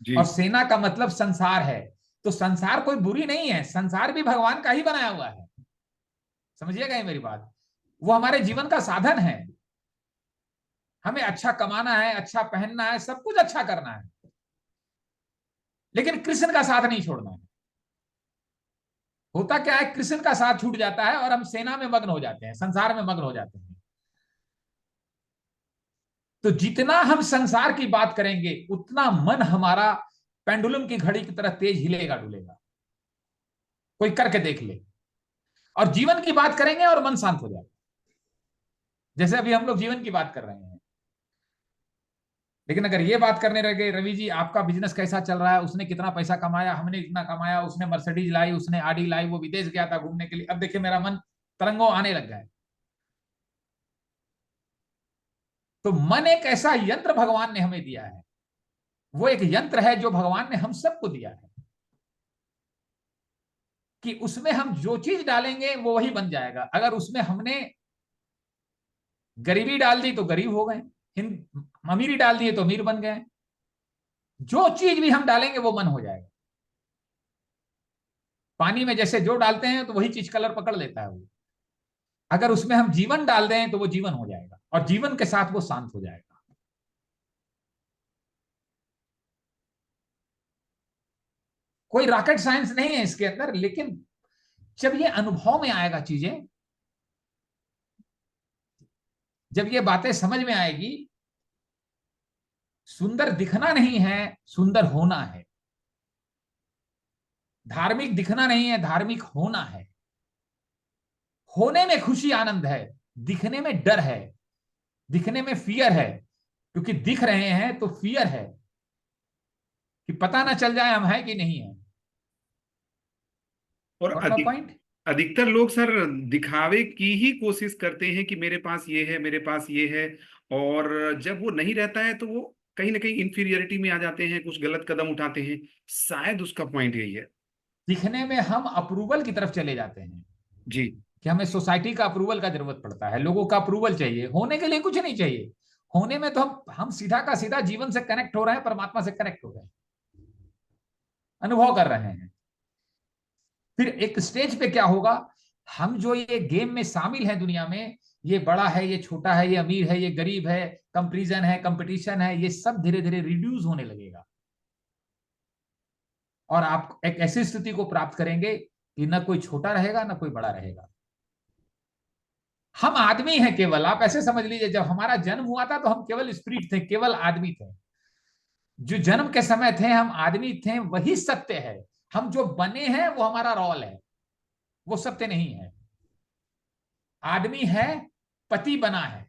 जी और सेना का मतलब संसार है। तो संसार कोई बुरी नहीं है, संसार भी भगवान का ही बनाया हुआ है। समझिएगा ये मेरी बात। वो हमारे जीवन का साधन है। हमें अच्छा कमाना है, अच्छा पहनना है, सब कुछ अच्छा करना है, लेकिन कृष्ण का साथ नहीं छोड़ना है। होता क्या है, कृष्ण का साथ छूट जाता है और हम सेना में मग्न हो जाते हैं, संसार में मग्न हो जाते हैं। तो जितना हम संसार की बात करेंगे उतना मन हमारा पेंडुलम की घड़ी की तरह तेज हिलेगा डुलेगा। कोई करके देख ले। और जीवन की बात करेंगे और मन शांत हो जाएगा। जैसे अभी हम लोग जीवन की बात कर रहे हैं, लेकिन अगर ये बात करने लगे, रवि जी आपका बिजनेस कैसा चल रहा है, उसने कितना पैसा कमाया, हमने इतना कमाया, उसने मर्सिडीज लाई, उसने आडी लाई, वो विदेश गया था घूमने के लिए, अब देखिए मेरा मन तरंगों आने लग गया है। तो मन एक ऐसा यंत्र भगवान ने हमें दिया है, वो एक यंत्र है जो भगवान ने हम सबको दिया है, कि उसमें हम जो चीज डालेंगे वो वही बन जाएगा। अगर उसमें हमने गरीबी डाल दी तो गरीब हो गए, अमीरी डाल दी तो अमीर बन गए। जो चीज भी हम डालेंगे वो मन हो जाएगा। पानी में जैसे जो डालते हैं तो वही चीज कलर पकड़ लेता है वो। अगर उसमें हम जीवन डाल दें तो वो जीवन हो जाएगा, और जीवन के साथ वो शांत हो जाएगा। कोई रॉकेट साइंस नहीं है इसके अंदर, लेकिन जब ये अनुभव में आएगा चीजें, जब ये बातें समझ में आएगी, सुंदर दिखना नहीं है, सुंदर होना है। धार्मिक दिखना नहीं है, धार्मिक होना है। होने में खुशी आनंद है, दिखने में डर है, दिखने में फियर है। क्योंकि दिख रहे हैं तो फियर है कि पता ना चल जाए हम हैं कि नहीं है। और व्हाट माय पॉइंट? अधिकतर लोग सर दिखावे की ही कोशिश करते हैं कि मेरे पास ये है, मेरे पास ये है। और जब वो नहीं रहता है तो वो कहीं ना कहीं इंफीरियरिटी में आ जाते हैं, कुछ गलत कदम उठाते हैं। शायद उसका पॉइंट यही है। दिखने में हम अप्रूवल की तरफ चले जाते हैं, जी। कि हमें सोसाइटी का अप्रूवल का जरूरत पड़ता है, लोगों का अप्रूवल चाहिए। होने के लिए कुछ नहीं चाहिए। होने में तो हम सीधा का सीधा जीवन से कनेक्ट हो रहे हैं, परमात्मा से कनेक्ट हो रहे हैं, अनुभव कर रहे हैं। फिर एक स्टेज पे क्या होगा, हम जो ये गेम में शामिल हैं दुनिया में, ये बड़ा है, ये छोटा है, ये अमीर है, ये गरीब है, कंपेरिजन है, कंपटीशन है, ये सब धीरे धीरे रिड्यूस होने लगेगा। और आप एक ऐसी स्थिति को प्राप्त करेंगे कि ना कोई छोटा रहेगा ना कोई बड़ा रहेगा। हम आदमी हैं केवल, आप ऐसे समझ लीजिए, जब हमारा जन्म हुआ था तो हम केवल स्पिरिट थे, केवल आदमी थे। जो जन्म के समय थे हम आदमी थे, वही सत्य है। हम जो बने हैं वो हमारा रोल है, वो सत्य नहीं है। आदमी है, पति बना है,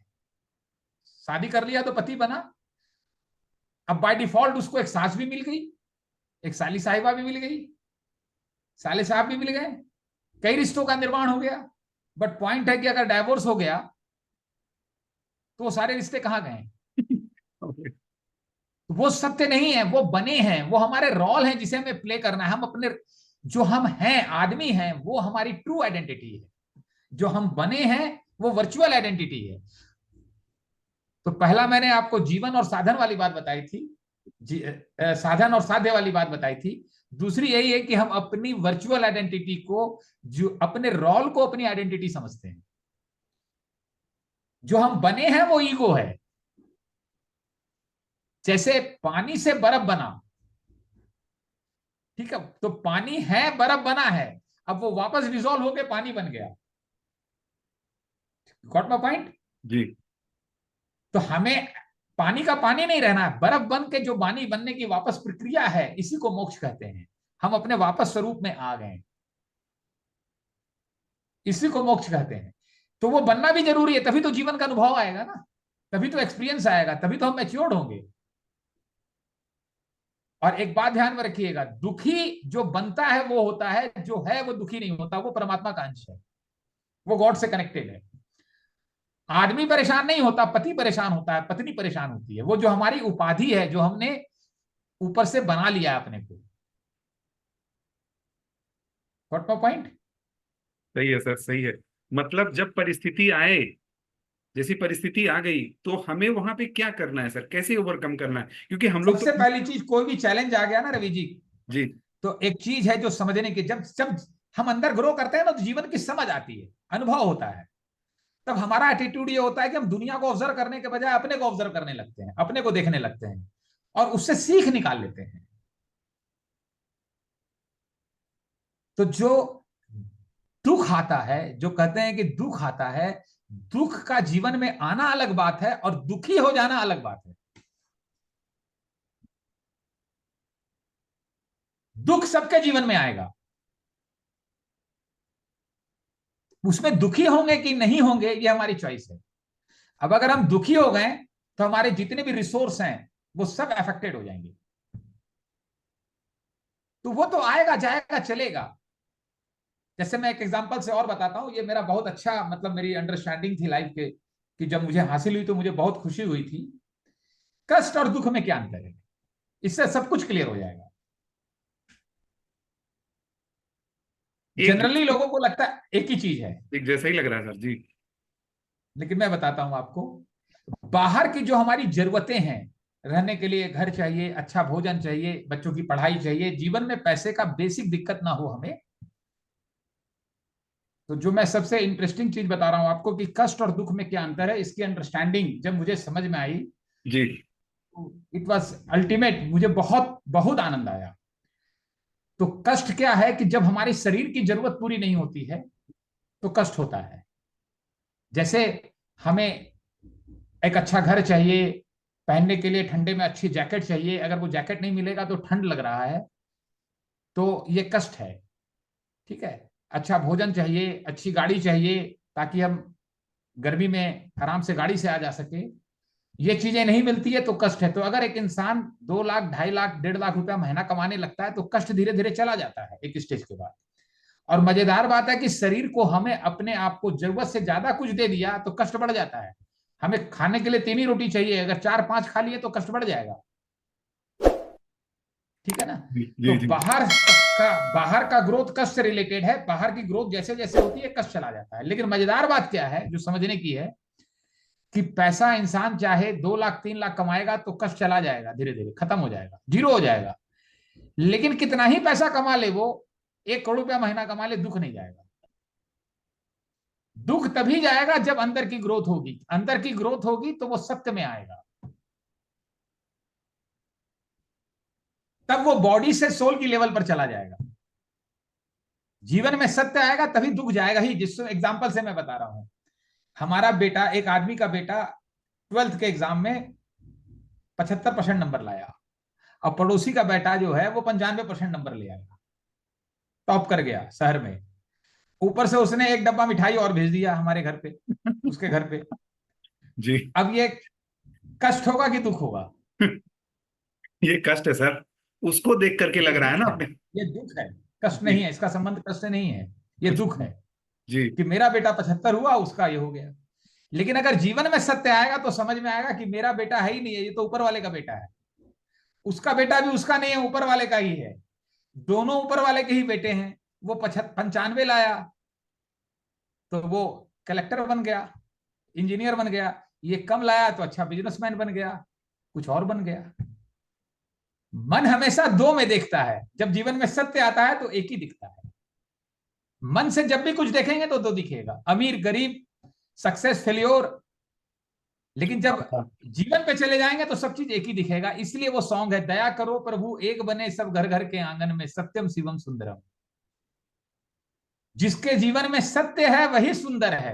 शादी कर लिया तो पति बना। अब बाय डिफॉल्ट उसको एक सास भी मिल गई, एक साली साहिबा भी मिल गई, साले साहब भी मिल गए, कई रिश्तों का निर्माण हो गया। बट पॉइंट है कि अगर डाइवोर्स हो गया तो वो सारे रिश्ते कहां गए? वो सत्य नहीं है, वो बने हैं, वो हमारे रोल हैं जिसे हमें प्ले करना है। हम अपने जो हम हैं, आदमी हैं, वो हमारी ट्रू आइडेंटिटी है। जो हम बने हैं वो वर्चुअल आइडेंटिटी है। तो पहला मैंने आपको जीवन और साधन वाली बात बताई थी, साधन और साध्य वाली बात बताई थी। दूसरी यही है कि हम अपनी वर्चुअल आइडेंटिटी को, जो अपने रोल को अपनी आइडेंटिटी समझते हैं। जो हम बने हैं वो ईगो है। जैसे पानी से बर्फ बना, ठीक है, तो पानी है, बर्फ बना है, अब वो वापस डिसॉल्व होकर पानी बन गया। Got my point? जी। तो हमें पानी का पानी नहीं रहना है, बर्फ बन के जो पानी बनने की वापस प्रक्रिया है, इसी को मोक्ष कहते हैं। हम अपने वापस स्वरूप में आ गए, इसी को मोक्ष कहते हैं। तो वो बनना भी जरूरी है, तभी तो जीवन का अनुभव आएगा ना, तभी तो एक्सपीरियंस आएगा, तभी तो हम मैच्योर्ड होंगे। और एक बात ध्यान में रखिएगा, दुखी जो बनता है वो होता है, जो है वो दुखी नहीं होता, वो परमात्मा का अंश है, वो गॉड से कनेक्टेड है। आदमी परेशान नहीं होता, पति परेशान होता है, पत्नी परेशान होती है। वो जो हमारी उपाधि है, जो हमने ऊपर से बना लिया अपने को। What my point? सही है सर, सही है। मतलब जब परिस्थिति आए, जैसी परिस्थिति आ गई, तो हमें वहां पे क्या करना है सर, कैसे ओवरकम करना है? क्योंकि हम लोग सबसे तो। पहली चीज, कोई भी चैलेंज आ गया ना रवि जी, जी। तो एक चीज है जो समझने की, जब जब हम अंदर ग्रो करते हैं ना, तो जीवन की समझ आती है, अनुभव होता है। तब हमारा एटीट्यूड ये होता है कि हम दुनिया को ऑब्जर्व करने के बजाय अपने को ऑब्जर्व करने लगते हैं, अपने को देखने लगते हैं, और उससे सीख निकाल लेते हैं। तो जो दुख आता है, जो कहते हैं कि दुख आता है, दुख का जीवन में आना अलग बात है, और दुखी हो जाना अलग बात है। दुख सबके जीवन में आएगा, उसमें दुखी होंगे कि नहीं होंगे ये हमारी चॉइस है। अब अगर हम दुखी हो गए तो हमारे जितने भी रिसोर्स हैं वो सब अफेक्टेड हो जाएंगे। तो वो तो आएगा जाएगा चलेगा। जैसे मैं एक एग्जांपल से और बताता हूं, ये मेरा बहुत अच्छा मतलब मेरी अंडरस्टैंडिंग थी लाइफ के, कि जब मुझे हासिल हुई तो मुझे बहुत खुशी हुई थी। कष्ट और दुख में क्या अंतर है, इससे सब कुछ क्लियर हो जाएगा। एक जनरली लोगों को लगता है एक ही चीज है, एक जैसा ही लग रहा है सर जी। लेकिन मैं बताता हूं आपको। बाहर की जो हमारी जरूरतें हैं, रहने के लिए घर चाहिए, अच्छा भोजन चाहिए, बच्चों की पढ़ाई चाहिए, जीवन में पैसे का बेसिक दिक्कत ना हो हमें। तो जो मैं सबसे इंटरेस्टिंग चीज बता रहा हूं आपको कि कष्ट और दुख में क्या अंतर है, इसकी अंडरस्टैंडिंग जब मुझे समझ में आई, जी। इट वॉज अल्टीमेट, मुझे बहुत बहुत आनंद आया। तो कष्ट क्या है कि जब हमारे शरीर की जरूरत पूरी नहीं होती है तो कष्ट होता है। जैसे हमें एक अच्छा घर चाहिए, पहनने के लिए ठंडे में अच्छी जैकेट चाहिए, अगर वो जैकेट नहीं मिलेगा तो ठंड लग रहा है, तो ये कष्ट है। ठीक है। अच्छा भोजन चाहिए, अच्छी गाड़ी चाहिए ताकि हम गर्मी में आराम से गाड़ी से आ जा सके, ये चीजें नहीं मिलती है तो कष्ट है। तो अगर एक इंसान 2 लाख 2.5 लाख 1.5 लाख रुपया महीना कमाने लगता है तो कष्ट धीरे धीरे चला जाता है एक स्टेज के बाद। और मजेदार बात है कि शरीर को हमें अपने आप को जरूरत से ज्यादा कुछ दे दिया तो कष्ट बढ़ जाता है। हमें खाने के लिए 3 ही रोटी चाहिए, अगर 4 5 खा लिए तो कष्ट बढ़ जाएगा। ठीक है ना। जी तो जी जी। बाहर का ग्रोथ कष्ट से रिलेटेड है, बाहर की ग्रोथ जैसे जैसे होती है कष्ट चला जाता है। लेकिन मजेदार बात क्या है जो समझने की है, कि पैसा इंसान चाहे 2 लाख 3 लाख कमाएगा तो कष्ट चला जाएगा, धीरे धीरे खत्म हो जाएगा, जीरो हो जाएगा। लेकिन कितना ही पैसा कमा ले वो, 1 करोड़ रुपया महीना कमा ले, दुख नहीं जाएगा। दुख तभी जाएगा जब अंदर की ग्रोथ होगी, अंदर की ग्रोथ होगी तो वो सत्य में आएगा, तब वो बॉडी से सोल की लेवल पर चला जाएगा। जीवन में सत्य आएगा तभी दुख जाएगा ही। जिस एग्जाम्पल से मैं बता रहा हूं, हमारा बेटा, एक आदमी का बेटा 12th के एग्जाम में 75% नंबर लाया, और पड़ोसी का बेटा जो है वो 95% नंबर ले आया, टॉप कर गया शहर में। ऊपर से उसने एक डब्बा मिठाई और भेज दिया हमारे घर पे, उसके घर पे। जी। अब ये कष्ट होगा कि दुख होगा? ये कष्ट है सर, उसको देख करके ये लग रहा है दुख ना है, अपने। ये दुख है, कष्ट नहीं जी है, इसका संबंध कष्ट से नहीं है, ये दुख है जी। कि मेरा बेटा 75 हुआ, उसका ये हो गया। लेकिन अगर जीवन में सत्य आएगा तो समझ में आएगा कि मेरा बेटा है ही नहीं है, ये तो ऊपर वाले का बेटा है। उसका बेटा भी उसका नहीं है, ऊपर वाले का ही है। दोनों ऊपर वाले के ही बेटे हैं। वो 95 लाया तो वो कलेक्टर बन गया, इंजीनियर बन गया। ये कम लाया तो अच्छा बिजनेसमैन बन गया, कुछ और बन गया। मन हमेशा दो में देखता है, जब जीवन में सत्य आता है तो एक ही दिखता है। मन से जब भी कुछ देखेंगे तो दो दिखेगा, अमीर गरीब, सक्सेस फेल्योर। लेकिन जब जीवन पे चले जाएंगे तो सब चीज एक ही दिखेगा। इसलिए वो सॉन्ग है, दया करो प्रभु एक बने सब घर घर के आंगन में, सत्यम शिवम सुंदरम। जिसके जीवन में सत्य है वही सुंदर है।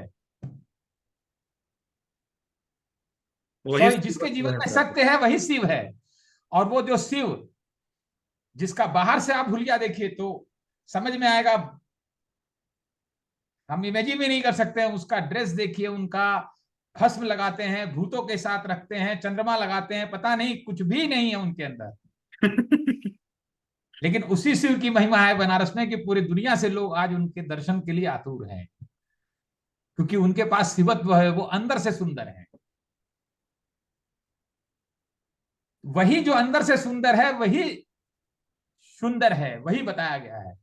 वही सॉरी, जिसके सूरत जीवन है में सर। सत्य है वही शिव है। और वो जो शिव, जिसका बाहर से आप हुलिया देखिए तो समझ में आएगा, हम इमेजिन भी नहीं कर सकते हैं। उसका ड्रेस देखिए, उनका भस्म लगाते हैं, भूतों के साथ रखते हैं, चंद्रमा लगाते हैं, पता नहीं कुछ भी नहीं है उनके अंदर। लेकिन उसी शिव की महिमा है बनारस में कि पूरी दुनिया से लोग आज उनके दर्शन के लिए आतुर हैं, क्योंकि उनके पास शिवत्व है, वो अंदर से सुंदर है। वही जो अंदर से सुंदर है वही सुंदर है, वही बताया गया है।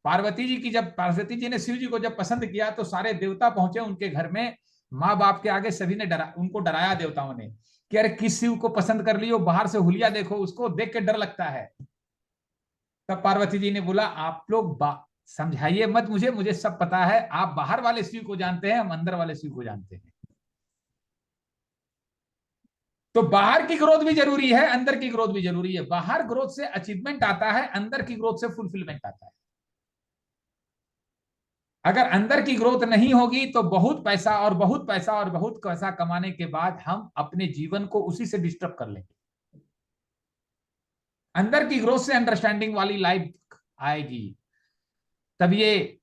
पार्वती जी ने शिव जी को जब पसंद किया तो सारे देवता पहुंचे उनके घर में। माँ बाप के आगे सभी ने उनको डराया देवताओं ने कि अरे किस शिव को पसंद कर लियो, बाहर से हुलिया देखो, उसको देख के डर लगता है। तब पार्वती जी ने बोला आप लोग समझाइए मत मुझे, मुझे सब पता है। आप बाहर वाले शिव को जानते हैं, हम अंदर वाले शिव को जानते हैं। तो बाहर की ग्रोथ भी जरूरी है, अंदर की ग्रोथ भी जरूरी है। बाहर ग्रोथ से अचीवमेंट आता है, अंदर की ग्रोथ से फुलफिलमेंट आता है। अगर अंदर की ग्रोथ नहीं होगी तो बहुत पैसा और बहुत पैसा और बहुत पैसा कमाने के बाद हम अपने जीवन को उसी से डिस्टर्ब कर लेंगे। अंदर की ग्रोथ से अंडरस्टैंडिंग वाली लाइफ आएगी। तब ये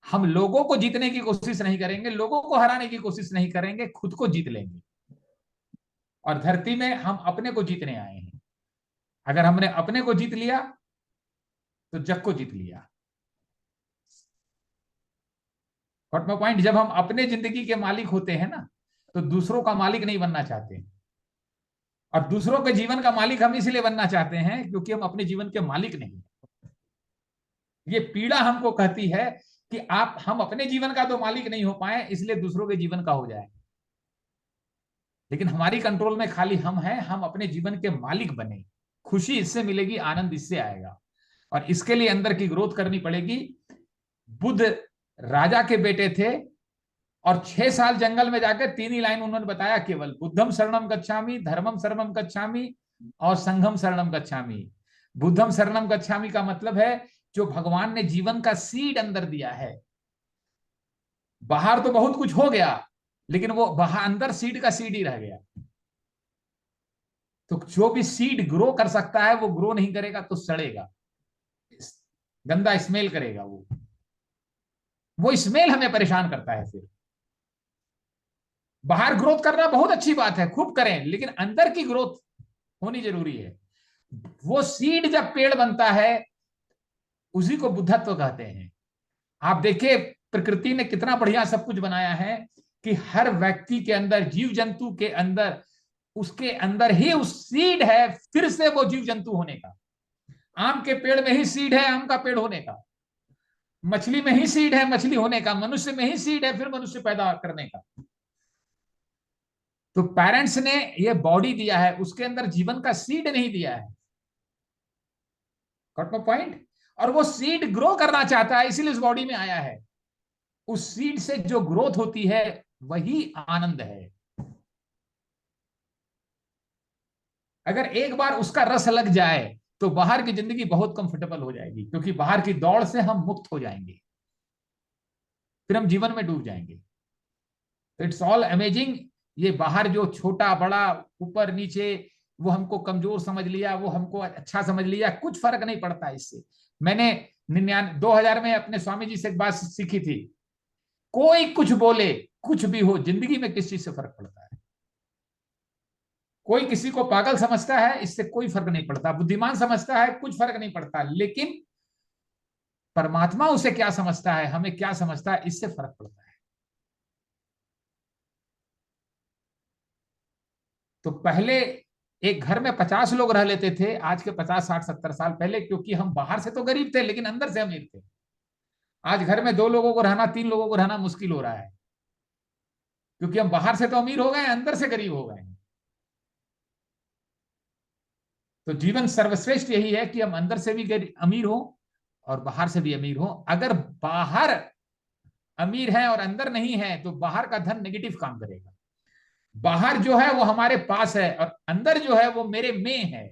हम लोगों को जीतने की कोशिश नहीं करेंगे, लोगों को हराने की कोशिश नहीं करेंगे, खुद को जीत लेंगे। और धरती में हम अपने को जीतने आए हैं। अगर हमने अपने को जीत लिया तो जग को जीत लिया। व्हाट माय पॉइंट, जब हम अपने जिंदगी के मालिक होते हैं ना, तो दूसरों का मालिक नहीं बनना चाहते। और दूसरों के जीवन का मालिक हम इसलिए बनना चाहते हैं क्योंकि हम अपने जीवन के मालिक नहीं। ये पीड़ा हमको कहती है कि आप हम अपने जीवन का तो मालिक नहीं हो पाए, इसलिए दूसरों के जीवन का हो जाए। लेकिन हमारी कंट्रोल में खाली हम हैं, हम अपने जीवन के मालिक बने। खुशी इससे मिलेगी, आनंद इससे आएगा। और इसके लिए अंदर की ग्रोथ करनी पड़ेगी। बुद्ध राजा के बेटे थे और 6 साल जंगल में जाकर 3 ही लाइन उन्होंने बताया केवल, बुद्धम शरणम गच्छामि, धर्मम शरणम गच्छामि और संघम शरणम गच्छामि। बुद्धम शरणम गच्छामि का मतलब है जो भगवान ने जीवन का सीड अंदर दिया है। बाहर तो बहुत कुछ हो गया, लेकिन वो बाहर अंदर सीड का सीड ही रह गया। तो जो भी सीड ग्रो कर सकता है वो ग्रो नहीं करेगा तो सड़ेगा, गंदा स्मेल करेगा। वो स्मेल हमें परेशान करता है। फिर बाहर ग्रोथ करना बहुत अच्छी बात है, खूब करें, लेकिन अंदर की ग्रोथ होनी जरूरी है। वो सीड जब पेड़ बनता है उसी को बुद्धत्व कहते हैं। आप देखिए प्रकृति ने कितना बढ़िया सब कुछ बनाया है कि हर व्यक्ति के अंदर, जीव जंतु के अंदर, उसके अंदर ही उस सीड है फिर से वो जीव जंतु होने का। आम के पेड़ में ही सीड है आम का पेड़ होने का, मछली में ही सीड है मछली होने का, मनुष्य में ही सीड है फिर मनुष्य पैदा करने का। तो पेरेंट्स ने ये बॉडी दिया है, उसके अंदर जीवन का सीड नहीं दिया है। Got my point. और वो सीड ग्रो करना चाहता है, इसीलिए उस बॉडी में आया है। उस सीड से जो ग्रोथ होती है वही आनंद है। अगर एक बार उसका रस लग जाए तो बाहर की जिंदगी बहुत कंफर्टेबल हो जाएगी, क्योंकि बाहर की दौड़ से हम मुक्त हो जाएंगे, फिर हम जीवन में डूब जाएंगे। तो इट्स ऑल अमेजिंग। ये बाहर जो छोटा बड़ा ऊपर नीचे, वो हमको कमजोर समझ लिया, वो हमको अच्छा समझ लिया, कुछ फर्क नहीं पड़ता इससे। मैंने 2000 में अपने स्वामी जी से एक बात सीखी थी, कोई कुछ बोले कुछ भी हो, जिंदगी में किस चीज से फर्क पड़ता है। कोई किसी को पागल समझता है, इससे कोई फर्क नहीं पड़ता। बुद्धिमान समझता है, कुछ फर्क नहीं पड़ता। लेकिन परमात्मा उसे क्या समझता है, हमें क्या समझता है, इससे फर्क पड़ता है। तो पहले एक घर में 50 लोग रह लेते थे, आज के 50 60 70 साल पहले, क्योंकि हम बाहर से तो गरीब थे लेकिन अंदर से अमीर थे। आज घर में 2 लोगों को रहना, 3 लोगों को रहना मुश्किल हो रहा है, क्योंकि हम बाहर से तो अमीर हो गए, अंदर से गरीब हो गए। तो जीवन सर्वश्रेष्ठ यही है कि हम अंदर से भी अमीर हो और बाहर से भी अमीर हो। अगर बाहर अमीर है और अंदर नहीं है तो बाहर का धन नेगेटिव काम करेगा। बाहर जो है वो हमारे पास है और अंदर जो है वो मेरे में है।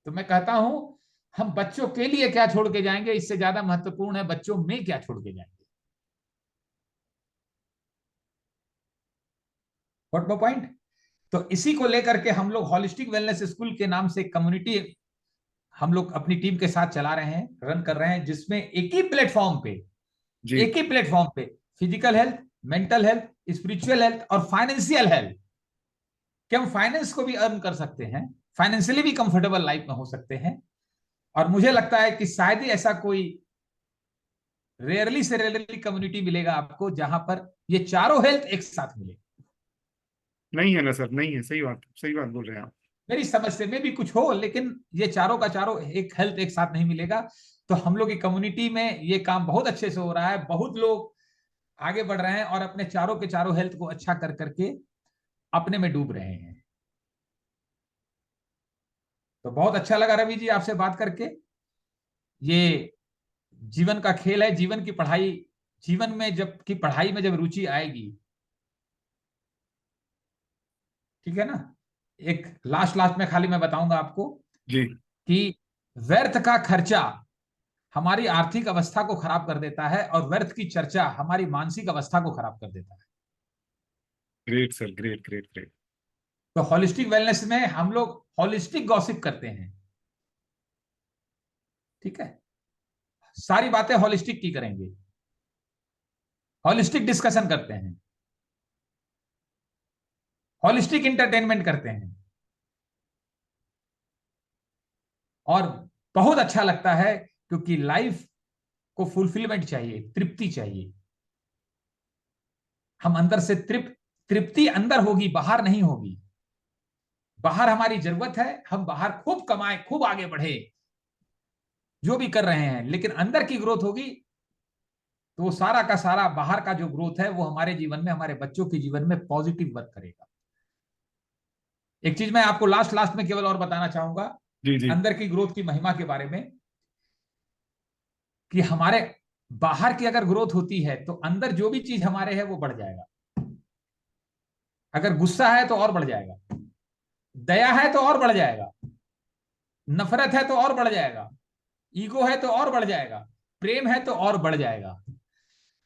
तो मैं कहता हूं, हम बच्चों के लिए क्या छोड़ के जाएंगे, इससे ज्यादा महत्वपूर्ण है बच्चों में क्या छोड़ के जाएंगे। What my point. तो इसी को लेकर के हम लोग हॉलिस्टिक वेलनेस स्कूल के नाम से कम्युनिटी हम लोग अपनी टीम के साथ चला रहे हैं, रन कर रहे हैं, जिसमें एक ही प्लेटफॉर्म पे जी। Physical health, mental health, spiritual health और फाइनेंशियल हेल्थ, कि हम फाइनेंस को भी अर्न कर सकते हैं, फाइनेंशियली भी कंफर्टेबल लाइफ में हो सकते हैं। और मुझे लगता है कि शायद ही ऐसा कोई रेयरली कम्युनिटी मिलेगा आपको जहां पर ये चारों हेल्थ एक साथ मिले। नहीं है ना सर, नहीं है, सही बात बोल रहे हैं आप। मेरी समझ से में भी कुछ हो, लेकिन ये चारों का चारों एक हेल्थ एक साथ नहीं मिलेगा। तो हम लोग की कम्युनिटी में ये काम बहुत अच्छे से हो रहा है, बहुत लोग आगे बढ़ रहे हैं और अपने चारों के चारों हेल्थ को अच्छा कर करके अपने में डूब रहे हैं। तो बहुत अच्छा लगा रवि जी आपसे बात करके। ये जीवन का खेल है, जीवन की पढ़ाई, जीवन में जब की पढ़ाई में जब रुचि आएगी, ठीक है ना। एक लास्ट में खाली मैं बताऊंगा आपको जी। कि व्यर्थ का खर्चा हमारी आर्थिक अवस्था को खराब कर देता है और व्यर्थ की चर्चा हमारी मानसिक अवस्था को खराब कर देता है। Great sir, great great great. तो होलिस्टिक वेलनेस में हम लोग होलिस्टिक गॉसिप करते हैं, ठीक है, सारी बातें होलिस्टिक की करेंगे, होलिस्टिक डिस्कशन करते हैं, होलिस्टिक इंटरटेनमेंट करते हैं, और बहुत अच्छा लगता है, क्योंकि लाइफ को फुलफिलमेंट चाहिए, तृप्ति चाहिए। हम अंदर से तृप्ति अंदर होगी, बाहर नहीं होगी। बाहर हमारी जरूरत है, हम बाहर खूब कमाएं, खूब आगे बढ़े, जो भी कर रहे हैं, लेकिन अंदर की ग्रोथ होगी तो वो सारा का सारा बाहर का जो ग्रोथ है वो हमारे जीवन में, हमारे बच्चों के जीवन में पॉजिटिव वर्क करेगा। एक चीज मैं आपको लास्ट लास्ट में केवल और बताना चाहूंगा जी जी। अंदर की ग्रोथ की महिमा के बारे में, कि हमारे बाहर की अगर ग्रोथ होती है तो अंदर जो भी चीज हमारे है वो बढ़ जाएगा। अगर गुस्सा है तो और बढ़ जाएगा, दया है तो और बढ़ जाएगा, नफरत है तो और बढ़ जाएगा, ईगो है तो और बढ़ जाएगा, प्रेम है तो और बढ़ जाएगा।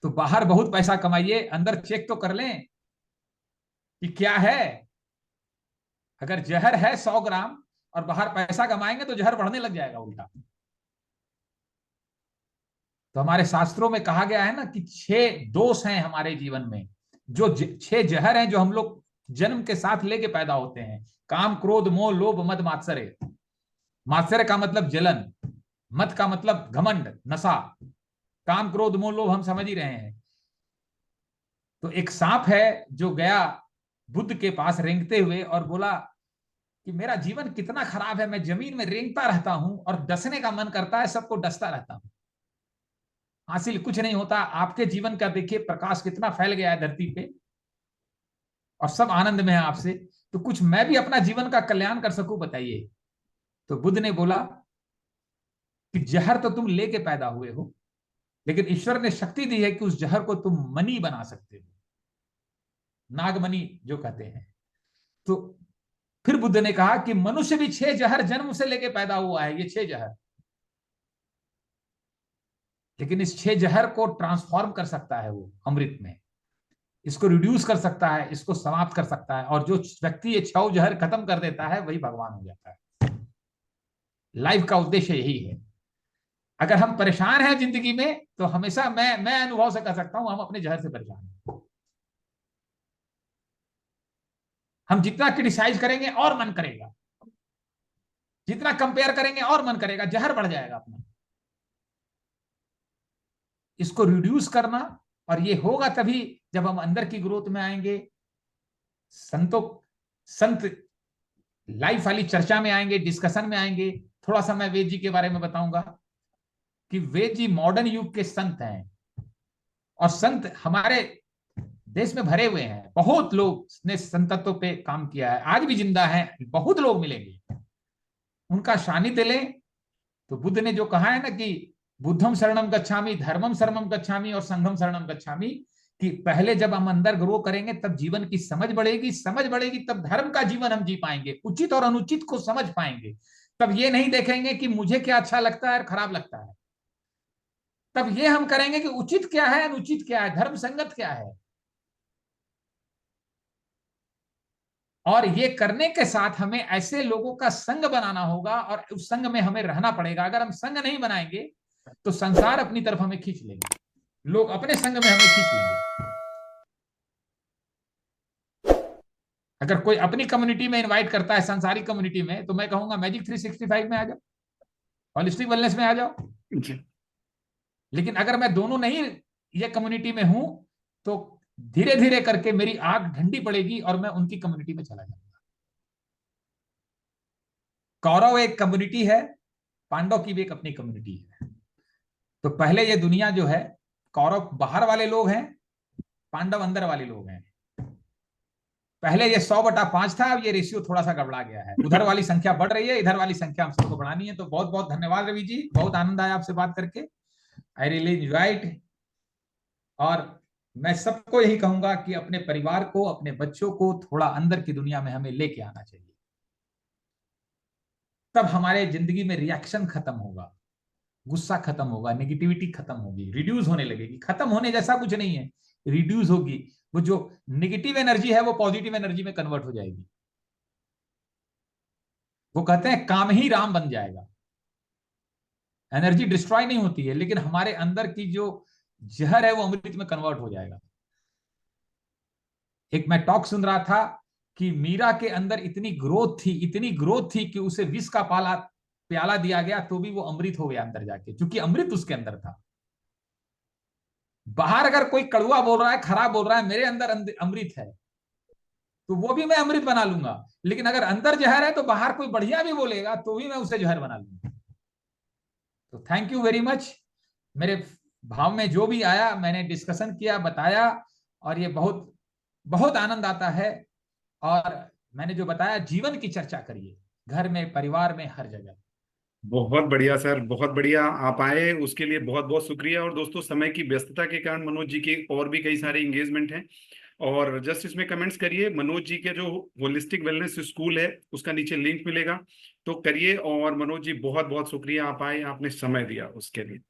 तो बाहर बहुत पैसा कमाइए, अंदर चेक तो कर लें कि क्या है। अगर जहर है 100 ग्राम और बाहर पैसा कमाएंगे तो जहर बढ़ने लग जाएगा उल्टा। तो हमारे शास्त्रों में कहा गया है ना कि 6 दोष हैं हमारे जीवन में, जो 6 जहर हैं जो हम लोग जन्म के साथ लेके पैदा होते हैं। काम, क्रोध, मोह, लोभ, मद, मात्सर्य। मात्सर्य का मतलब जलन, मत का मतलब घमंड, नशा, काम, क्रोध, मोह, लोभ हम समझ ही रहे हैं। तो एक सांप है जो गया बुद्ध के पास रेंगते हुए और बोला कि मेरा जीवन कितना खराब है, मैं जमीन में रेंगता रहता हूं और डसने का मन करता है, सबको डसता रहता हूं, हासिल कुछ नहीं होता। आपके जीवन का देखिए प्रकाश कितना फैल गया है धरती पे और सब आनंद में है आपसे, तो कुछ मैं भी अपना जीवन का कल्याण कर सकूं, बताइए। तो बुद्ध ने बोला कि जहर तो तुम लेके पैदा हुए हो, लेकिन ईश्वर ने शक्ति दी है कि उस जहर को तुम मनी बना सकते हो, नागमणि जो कहते हैं। तो फिर बुद्ध ने कहा कि मनुष्य भी 6 जहर जन्म से लेके पैदा हुआ है, ये 6 जहर, लेकिन इस 6 जहर को ट्रांसफॉर्म कर सकता है वो अमृत में, इसको रिड्यूस कर सकता है, इसको समाप्त कर सकता है, और जो व्यक्ति ये 6 जहर खत्म कर देता है वही भगवान हो जाता है। लाइफ का उद्देश्य यही है। अगर हम परेशान हैं जिंदगी में तो हमेशा मैं अनुभव से कह सकता हूं हम अपने जहर से परेशान हैं। हम जितना क्रिटिसाइज करेंगे और मन करेगा, जितना कंपेयर करेंगे और मन करेगा, जहर बढ़ जाएगा अपना। इसको रिड्यूस करना, और ये होगा तभी जब हम अंदर की ग्रोथ में आएंगे, संतों संत लाइफ वाली चर्चा में आएंगे, डिस्कशन में आएंगे। थोड़ा सा मैं वेद जी के बारे में बताऊंगा कि वेद जी मॉडर्न युग के संत हैं, और संत हमारे देश में भरे हुए हैं। बहुत लोग ने संतत्व पे काम किया है, आज भी जिंदा हैं, बहुत लोग मिलेंगे। उनका सानिध्य लें तो बुद्ध ने जो कहा है ना कि बुद्धम शरणम गच्छामि, धर्मम शरणम गच्छामि और संघम शरणम गच्छामि, कि पहले जब हम अंदर ग्रो करेंगे तब जीवन की समझ बढ़ेगी, समझ बढ़ेगी तब धर्म का जीवन हम जी पाएंगे, उचित और अनुचित को समझ पाएंगे। तब ये नहीं देखेंगे कि मुझे क्या अच्छा लगता है और खराब लगता है, तब ये हम करेंगे कि उचित क्या है, अनुचित क्या है, धर्म संगत क्या है। और ये करने के साथ हमें ऐसे लोगों का संग बनाना होगा, और उस संग में हमें रहना पड़ेगा। अगर हम संग नहीं बनाएंगे तो संसार अपनी तरफ हमें खींच लेंगे, लोग अपने संग में हमें खींच लेंगे। अगर कोई अपनी कम्युनिटी में इनवाइट करता है, सांसारिक कम्युनिटी में, तो मैं कहूंगा मैजिक 365 में आ जाओ, होलिस्टिक वेलनेस में आ जाओ। जी। लेकिन अगर मैं दोनों नहीं ये कम्युनिटी में हूं तो धीरे धीरे करके मेरी आग ठंडी पड़ेगी और मैं उनकी कम्युनिटी में चला जाऊंगा। कौरव एक कम्युनिटी है, पांडव की भी एक अपनी कम्युनिटी है। तो पहले ये दुनिया जो है, कौरव बाहर वाले लोग हैं, पांडव अंदर वाले लोग हैं। पहले ये 100/5 था, अब ये रेशियो थोड़ा सा गड़बड़ा गया है, उधर वाली संख्या बढ़ रही है, इधर वाली संख्या हम सबको बढ़ानी है। तो बहुत बहुत धन्यवाद रवि जी, बहुत आनंद आया आपसे बात करके, आई रियली एंजॉयड। और मैं सबको यही कहूंगा कि अपने परिवार को, अपने बच्चों को थोड़ा अंदर की दुनिया में हमें लेके आना चाहिए, तब हमारे जिंदगी में रिएक्शन खत्म होगा, गुस्सा खत्म होगा, नेगेटिविटी खत्म होगी, रिड्यूस होने लगेगी। खत्म होने जैसा कुछ नहीं है, रिड्यूस होगी। वो जो नेगेटिव एनर्जी है वो पॉजिटिव एनर्जी में कन्वर्ट हो जाएगी। वो कहते हैं काम ही राम बन जाएगा। एनर्जी डिस्ट्रॉय नहीं होती है, लेकिन हमारे अंदर की जो जहर है वो अमृत में कन्वर्ट हो जाएगा। एक मैं टॉक सुन रहा था कि मीरा के अंदर इतनी ग्रोथ थी, इतनी ग्रोथ थी कि उसे विष का प्याला दिया गया तो भी वो अमृत हो गया अंदर जाके, क्योंकि अमृत उसके अंदर था। बाहर अगर कोई कड़वा बोल रहा है, खराब बोल रहा है, मेरे अंदर अमृत है, तो वो भी मैं अमृत बना लूंगा। लेकिन अगर अंदर जहर है तो बाहर कोई बढ़िया भी बोलेगा तो भी मैं उसे जहर बना लूंगा। तो थैंक यू वेरी मच। मेरे भाव में जो भी आया मैंने डिस्कशन किया, बताया, और ये बहुत बहुत आनंद आता है। और मैंने जो बताया, जीवन की चर्चा करिए, घर में, परिवार में, हर जगह। बहुत बढ़िया सर, बहुत बढ़िया। आप आए उसके लिए बहुत बहुत शुक्रिया। और दोस्तों, समय की व्यस्तता के कारण मनोज जी के और भी कई सारे एंगेजमेंट हैं, और जस्ट इसमें कमेंट्स करिए। मनोज जी के जो होलिस्टिक वेलनेस स्कूल है उसका नीचे लिंक मिलेगा, तो करिए। और मनोज जी बहुत बहुत शुक्रिया, आप आए, आपने समय दिया उसके लिए।